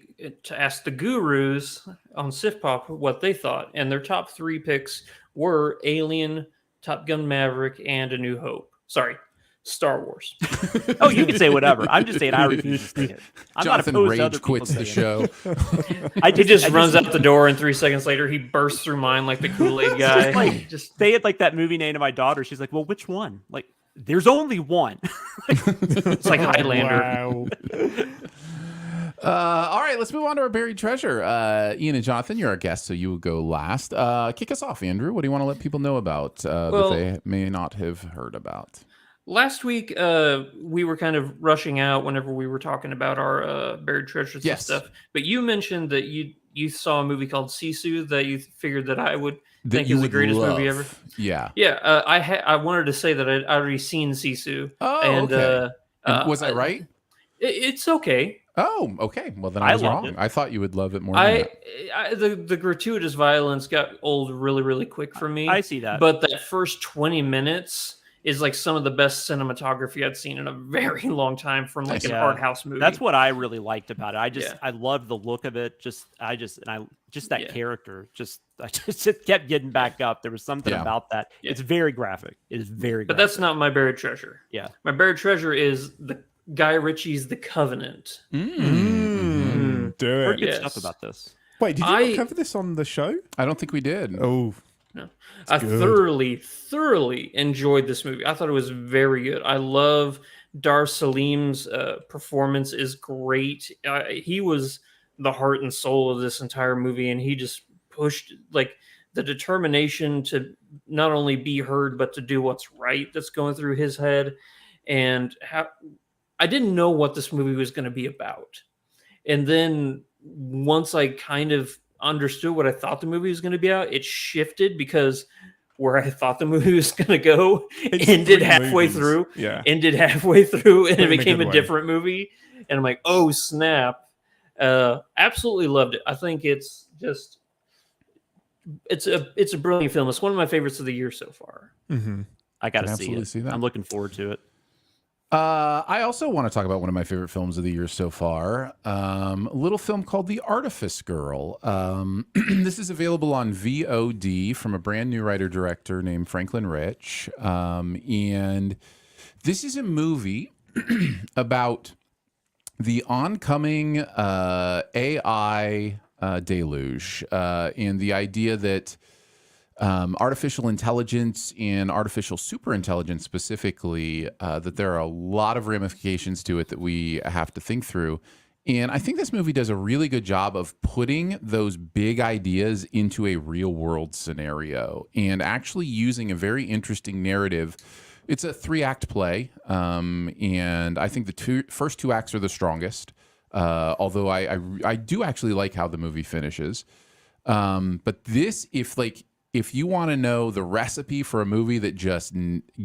ask the gurus on SIFPOP what they thought, and their top 3 picks were Alien, Top Gun Maverick, and A New Hope. Sorry, Star Wars. Oh, you can say whatever. I'm just saying I refuse to say it. I'm Jonathan not opposed to other rage people quits the saying it. show. He just runs out the door, and 3 seconds later, he bursts through mine like the Kool-Aid guy. Just like say it like that movie name to my daughter. She's like, "Well, which one?" Like, there's only one. It's like Highlander. Wow. All right, let's move on to our buried treasure. Ian and Jonathan, you're our guests, so you will go last. Kick us off, Andrew. What do you want to let people know about that they may not have heard about? Last week, we were kind of rushing out whenever we were talking about our buried treasures Yes. and stuff. But you mentioned that you saw a movie called Sisu that you figured that I would think is the greatest movie ever. Yeah. Yeah, I wanted to say that I'd already seen Sisu. Oh, and, okay. Was that right? It's okay. Oh, okay. Well, then I was loved wrong. it. I thought you would love it more than that. The gratuitous violence got old really, really quick for me. I see that. But that first 20 minutes is like some of the best cinematography I'd seen in a very long time from like an Yeah. art house movie. That's what I really liked about it. Yeah. I loved the look of it. Just that Yeah. character. I just kept getting back up. There was something about that. Yeah. It's very graphic. It is very. But graphic. that's not my buried treasure. Yeah. My buried treasure is the Guy Ritchie's The Covenant. Do Heard it. good Yes. stuff about this. Wait, did you not cover this on the show? I don't think we did. Oh, No, I good. thoroughly enjoyed this movie. I thought it was very good. I love Dar Salim's performance is great. He was the heart and soul of this entire movie, and he just pushed like the determination to not only be heard but to do what's right that's going through his head. And I didn't know what this movie was going to be about, and then once I kind of understood what I thought the movie was going to be about, it shifted because where I thought the movie was going to go It's ended 3 halfway movies. through. Yeah. Ended halfway through, and But it in a became good a way. different movie. And I'm like, oh snap! Absolutely loved it. I think it's just it's a brilliant film. It's one of my favorites of the year so far. Mm-hmm. I got to Can see absolutely it. see that. I'm looking forward to it. I also want to talk about one of my favorite films of the year so far. A little film called The Artifice Girl. This is available on VOD from a brand new writer-director named Franklin Rich. And this is a movie about the oncoming AI deluge and the idea that artificial intelligence and artificial superintelligence specifically, that there are a lot of ramifications to it that we have to think through. And I think this movie does a really good job of putting those big ideas into a real world scenario and actually using a very interesting narrative. It's a 3-act play, and I think the first two acts are the strongest, although I do actually like how the movie finishes. But this, if you want to know the recipe for a movie that just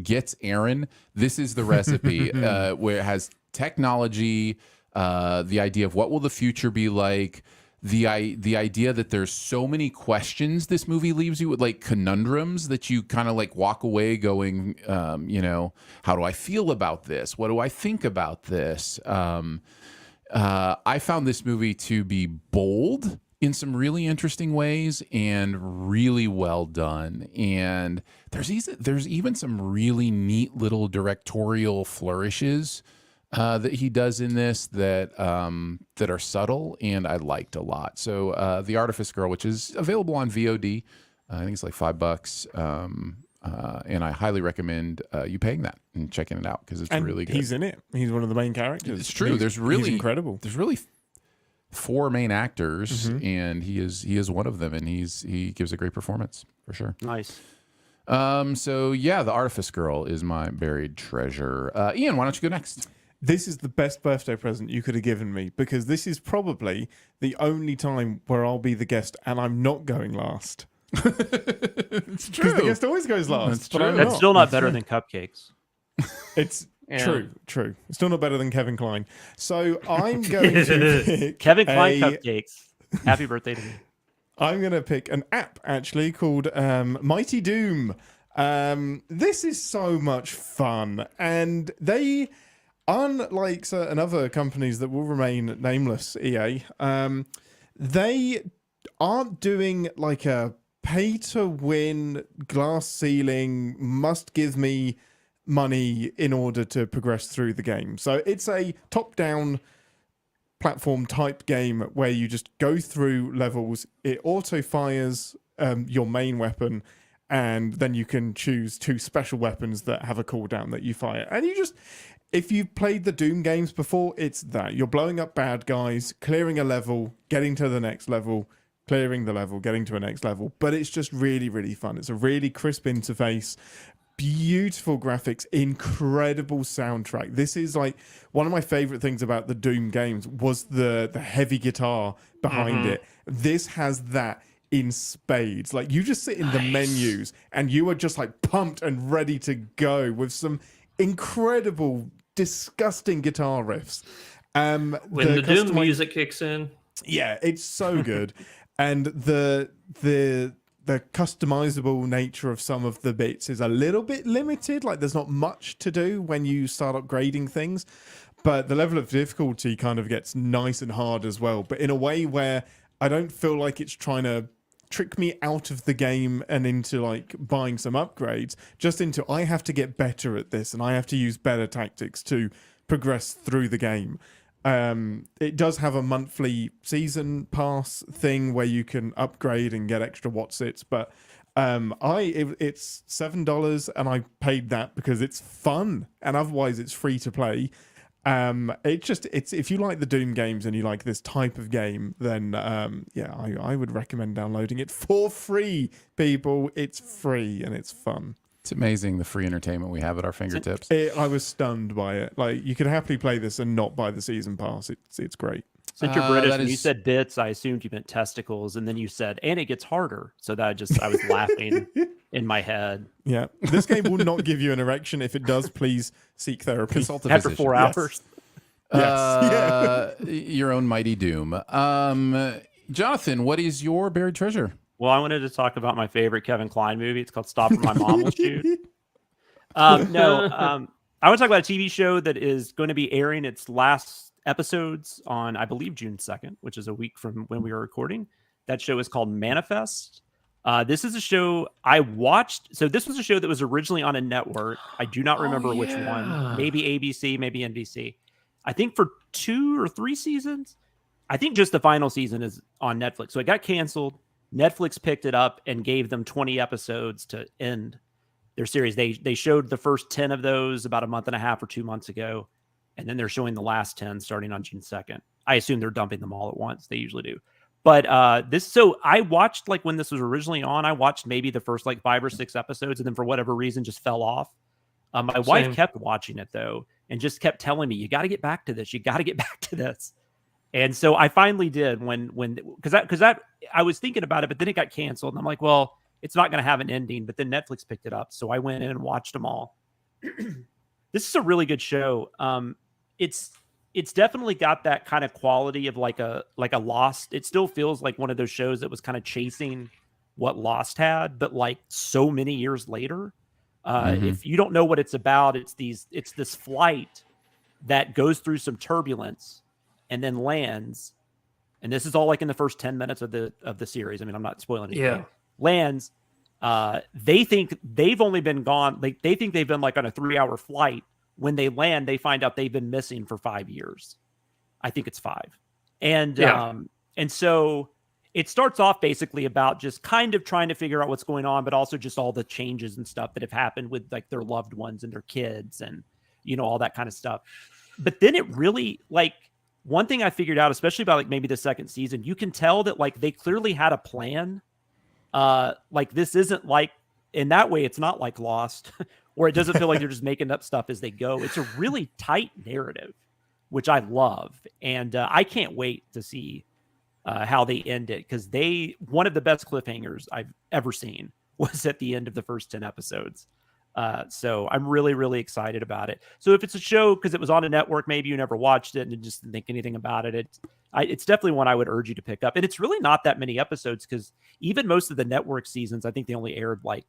gets Aaron, this is the recipe where it has technology, the idea of what will the future be like, the idea that there's so many questions this movie leaves you with, like conundrums that you kind of like walk away going, you know, how do I feel about this? What do I think about this? I found this movie to be bold in some really interesting ways and really well done. And there's even some really neat little directorial flourishes that he does in this that are subtle and I liked a lot. So The Artifice Girl, which is available on VOD, I think it's like $5. And I highly recommend you paying that and checking it out because it's really good. He's in it. He's one of the main characters. It's true. He's incredible. There's really 4 main actors, and he is one of them, and he gives a great performance for sure. Nice. So yeah, The Artifice Girl is my buried treasure. Ian, why don't you go next? This is the best birthday present you could have given me because this is probably the only time where I'll be the guest and I'm not going last. It's true. Because the guest always goes last. That's but true. I'm That's not. still not better than cupcakes. It's Yeah. true. It's still not better than Kevin Kline. So I'm going to pick Kevin Kline a- cupcakes. Happy birthday to me. I'm going to pick an app actually called Mighty Doom. This is so much fun, and they, unlike certain other companies that will remain nameless, EA, they aren't doing like a pay-to-win, glass ceiling, must give me money in order to progress through the game. So it's a top-down platform type game where you just go through levels. It auto fires your main weapon, and then you can choose 2 special weapons that have a cooldown that you fire. And you just, if you've played the Doom games before, it's that. You're blowing up bad guys, clearing a level, getting to the next level, clearing the level, getting to a next level. But it's just really, really fun. It's a really crisp interface. Beautiful graphics, incredible soundtrack. This is like one of my favorite things about the Doom games was the heavy guitar behind it. This has that in spades. Like you just sit in the menus and you are just like pumped and ready to go with some incredible, disgusting guitar riffs. When the Doom music kicks in. Yeah, it's so good. And the customizable nature of some of the bits is a little bit limited. Like there's not much to do when you start upgrading things, but the level of difficulty kind of gets nice and hard as well, but in a way where I don't feel like it's trying to trick me out of the game and into like buying some upgrades, just into I have to get better at this and I have to use better tactics to progress through the game. It does have a monthly season pass thing where you can upgrade and get extra Watsits, but it's $7 and I paid that because it's fun and otherwise it's free to play. It's if you like the Doom games and you like this type of game, then I would recommend downloading it for free, people. It's free and it's fun. It's amazing the free entertainment we have at our fingertips. I was stunned by it. Like you could happily play this and not buy the season pass. It's great. Since you're British, that when you is- said bits, I assumed you meant testicles, and then you said, and it gets harder. So that I was laughing in my head. Yeah, this game will not give you an erection. If it does, please seek therapy. Consult a After physician. 4 hours. Your own Mighty Doom. Jonathan, what is your buried treasure? Well, I wanted to talk about my favorite Kevin Kline movie. It's called Stop or My Mom Will Shoot. I want to talk about a TV show that is going to be airing its last episodes on, I believe, June 2nd, which is a week from when we were recording. That show is called Manifest. This is a show I watched. So this was a show that was originally on a network. I do not remember which one. Maybe ABC, maybe NBC. I think for 2 or 3 seasons. I think just the final season is on Netflix. So it got canceled. Netflix picked it up and gave them 20 episodes to end their series. They showed the first 10 of those about a month and a half or 2 months ago, and then they're showing the last 10 starting on June 2nd. I assume they're dumping them all at once. They usually do. But so I watched, like, when this was originally on, I watched maybe the first like 5 or 6 episodes, and then for whatever reason just fell off. My wife kept watching it though, and just kept telling me, "You got to get back to this. You got to get back to this." And so I finally did because I was thinking about it, but then it got canceled, and I'm like, well, it's not going to have an ending. But then Netflix picked it up, so I went in and watched them all. This is a really good show. It's it's definitely got that kind of quality of like a Lost. It still feels like one of those shows that was kind of chasing what Lost had, but like so many years later. If you don't know what it's about, it's this flight that goes through some turbulence and then lands. And this is all like in the first 10 minutes of the series. I mean, I'm not spoiling anything. Yeah. Lands. They think they've only been gone. Like they think they've been like on a 3-hour flight. When they land, they find out they've been missing for 5 years. I think it's 5. And and so it starts off basically about just kind of trying to figure out what's going on, but also just all the changes and stuff that have happened with like their loved ones and their kids and, all that kind of stuff. But then it really, like, one thing I figured out, especially about like maybe the second season, you can tell that like they clearly had a plan. Like this isn't like, in that way, it's not like Lost, or it doesn't feel like they're just making up stuff as they go. It's a really tight narrative, which I love. And I can't wait to see how they end it, because one of the best cliffhangers I've ever seen was at the end of the first 10 episodes. So I'm really, really excited about it. So if it's a show, because it was on a network, maybe you never watched it and just didn't think anything about it, it's definitely one I would urge you to pick up. And it's really not that many episodes, because even most of the network seasons, I think they only aired like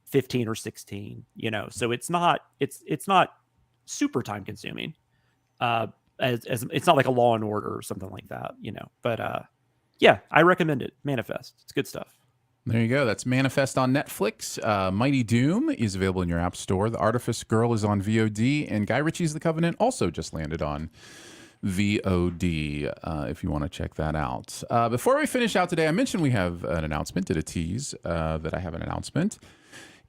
15 or 16, so it's not super time consuming. As it's not like a Law and Order or something like that, but yeah, I recommend it. Manifest. It's good stuff. There you go. That's Manifest on Netflix. Mighty Doom is available in your app store. The Artifice Girl is on VOD, and Guy Ritchie's The Covenant also just landed on VOD, if you want to check that out. Before we finish out today, I mentioned we have an announcement, did a tease that I have an announcement.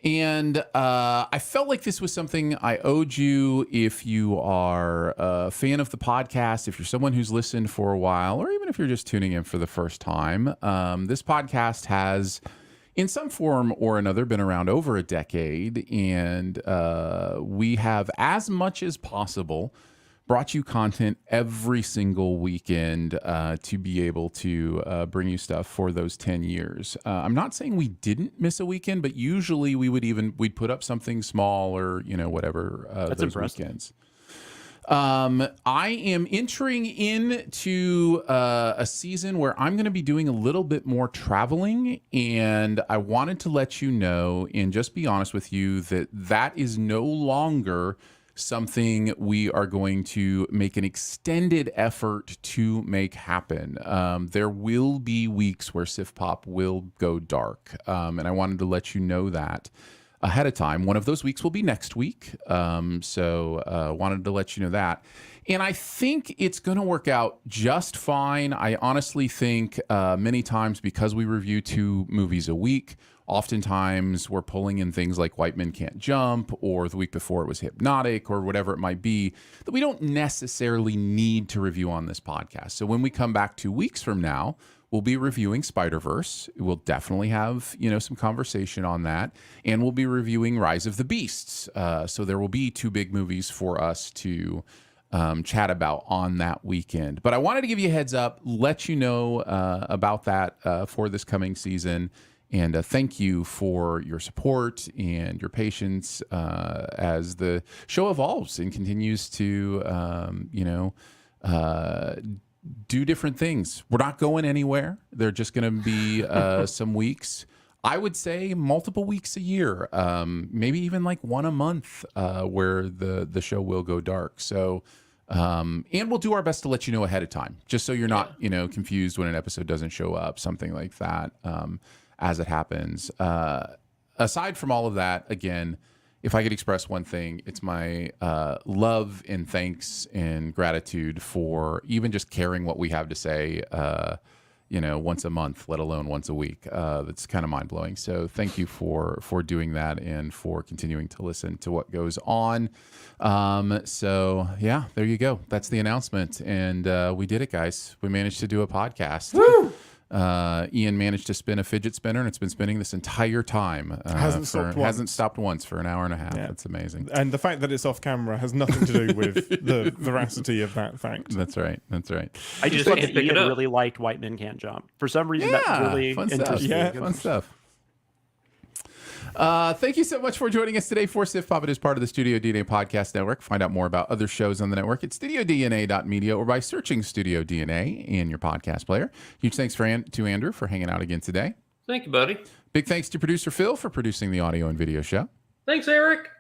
And I felt like this was something I owed you if you are a fan of the podcast, if you're someone who's listened for a while, or even if you're just tuning in for the first time. This podcast has, in some form or another, been around over a decade, and we have, as much as possible, brought you content every single weekend to be able to bring you stuff for those 10 years. I'm not saying we didn't miss a weekend, but usually we'd put up something small or, whatever That's those impressive. weekends. I am entering into a season where I'm going to be doing a little bit more traveling, and I wanted to let you know and just be honest with you that is no longer something we are going to make an extended effort to make happen. There will be weeks where Sif Pop will go dark, and I wanted to let you know that ahead of time. One of those weeks will be next week, so wanted to let you know that. And I think it's going to work out just fine. I honestly think many times, because we review 2 movies a week, oftentimes we're pulling in things like White Men Can't Jump, or the week before it was Hypnotic, or whatever it might be, that we don't necessarily need to review on this podcast. So when we come back 2 weeks from now, we'll be reviewing Spider-Verse. We'll definitely have, some conversation on that. And we'll be reviewing Rise of the Beasts. So there will be 2 big movies for us to chat about on that weekend. But I wanted to give you a heads up, let you know about that for this coming season. And thank you for your support and your patience as the show evolves and continues to, do different things. We're not going anywhere. They're just going to be some weeks. I would say multiple weeks a year, maybe even like one a month, where the show will go dark. So, and we'll do our best to let you know ahead of time, just so you're not, confused when an episode doesn't show up, something like that. As it happens. Aside from all of that, again, if I could express one thing, it's my love and thanks and gratitude for even just caring what we have to say, once a month, let alone once a week. That's kind of mind blowing. So thank you for doing that and for continuing to listen to what goes on. So yeah, there you go. That's the announcement. And we did it, guys. We managed to do a podcast. Woo! Ian managed to spin a fidget spinner, and it's been spinning this entire time. Hasn't stopped once for an hour and a half. Yeah. That's amazing. And the fact that it's off camera has nothing to do with the veracity of that fact. That's right. I just can't think pick it Ian up. really liked White Men Can't Jump. For some reason, that's really fun stuff. interesting. Yeah, fun stuff. Thank you so much for joining us today for Sif Pop. It is part of the Studio DNA Podcast Network. Find out more about other shows on the network at studiodna.media or by searching Studio DNA in your podcast player. Huge thanks to Andrew for hanging out again today. Thank you, buddy. Big thanks to producer Phil for producing the audio and video show. Thanks, Eric.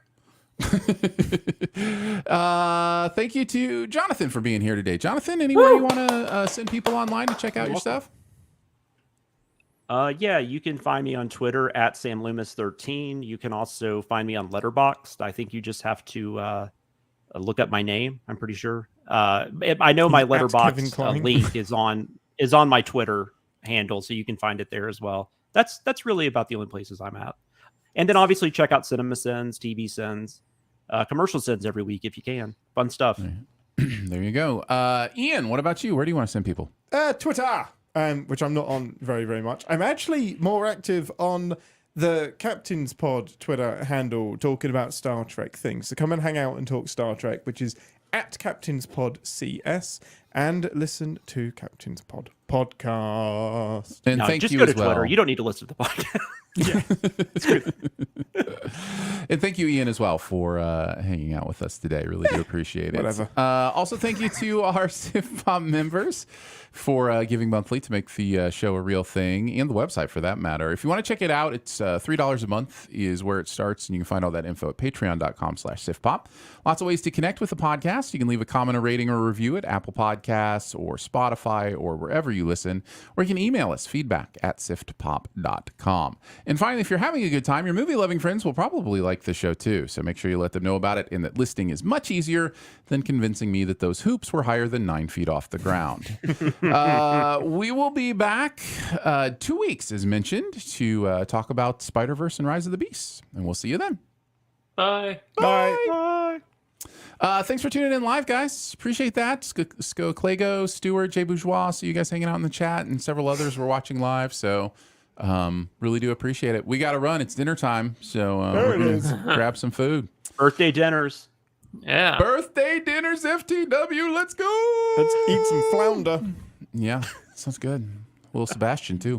Thank you to Jonathan for being here today. Jonathan, anywhere you want to send people online to check out your stuff? Yeah, you can find me on Twitter at SamLoomis13. You can also find me on Letterboxd. I think you just have to look up my name. I'm pretty sure. I know my Letterboxd link is on my Twitter handle, so you can find it there as well. That's really about the only places I'm at. And then obviously check out Cinema Sins, TV Sins, Commercial Sins every week if you can. Fun stuff. There you go. Ian, what about you? Where do you want to send people? Twitter. Which I'm not on very, very much. I'm actually more active on the Captain's Pod Twitter handle talking about Star Trek things. So come and hang out and talk Star Trek, which is at Captain's Pod CS, and listen to Captain's Pod podcast. And no, thank just you go to as well. Twitter. You don't need to listen to the podcast. Yeah. And thank you, Ian, as well, for hanging out with us today. Really do appreciate it. Whatever. Also, thank you to our Sif Pop members for giving monthly to make the show a real thing, and the website for that matter. If you want to check it out, it's $3 a month is where it starts, and you can find all that info at patreon.com/SifPop. Lots of ways to connect with the podcast. You can leave a comment, a rating, or a review at Apple Podcasts or Spotify or wherever you listen, or you can email us, feedback@siftpop.com. And finally, if you're having a good time, your movie-loving friends will probably like the show too, so make sure you let them know about it, and that listing is much easier than convincing me that those hoops were higher than 9 feet off the ground. We will be back 2 weeks, as mentioned, to talk about Spider-Verse and Rise of the Beasts, and we'll see you then. Bye. Bye. Thanks for tuning in live, guys. Appreciate that. Sko Clago, Stewart, Jay Bourgeois, see you guys hanging out in the chat, and several others were watching live, so really do appreciate it. We got to run. It's dinner time, so There we're it gonna is. grab some food. Birthday dinners. Yeah. Birthday dinners, FTW. Let's go. Let's eat some flounder. Yeah, sounds good. A little Sebastian, too.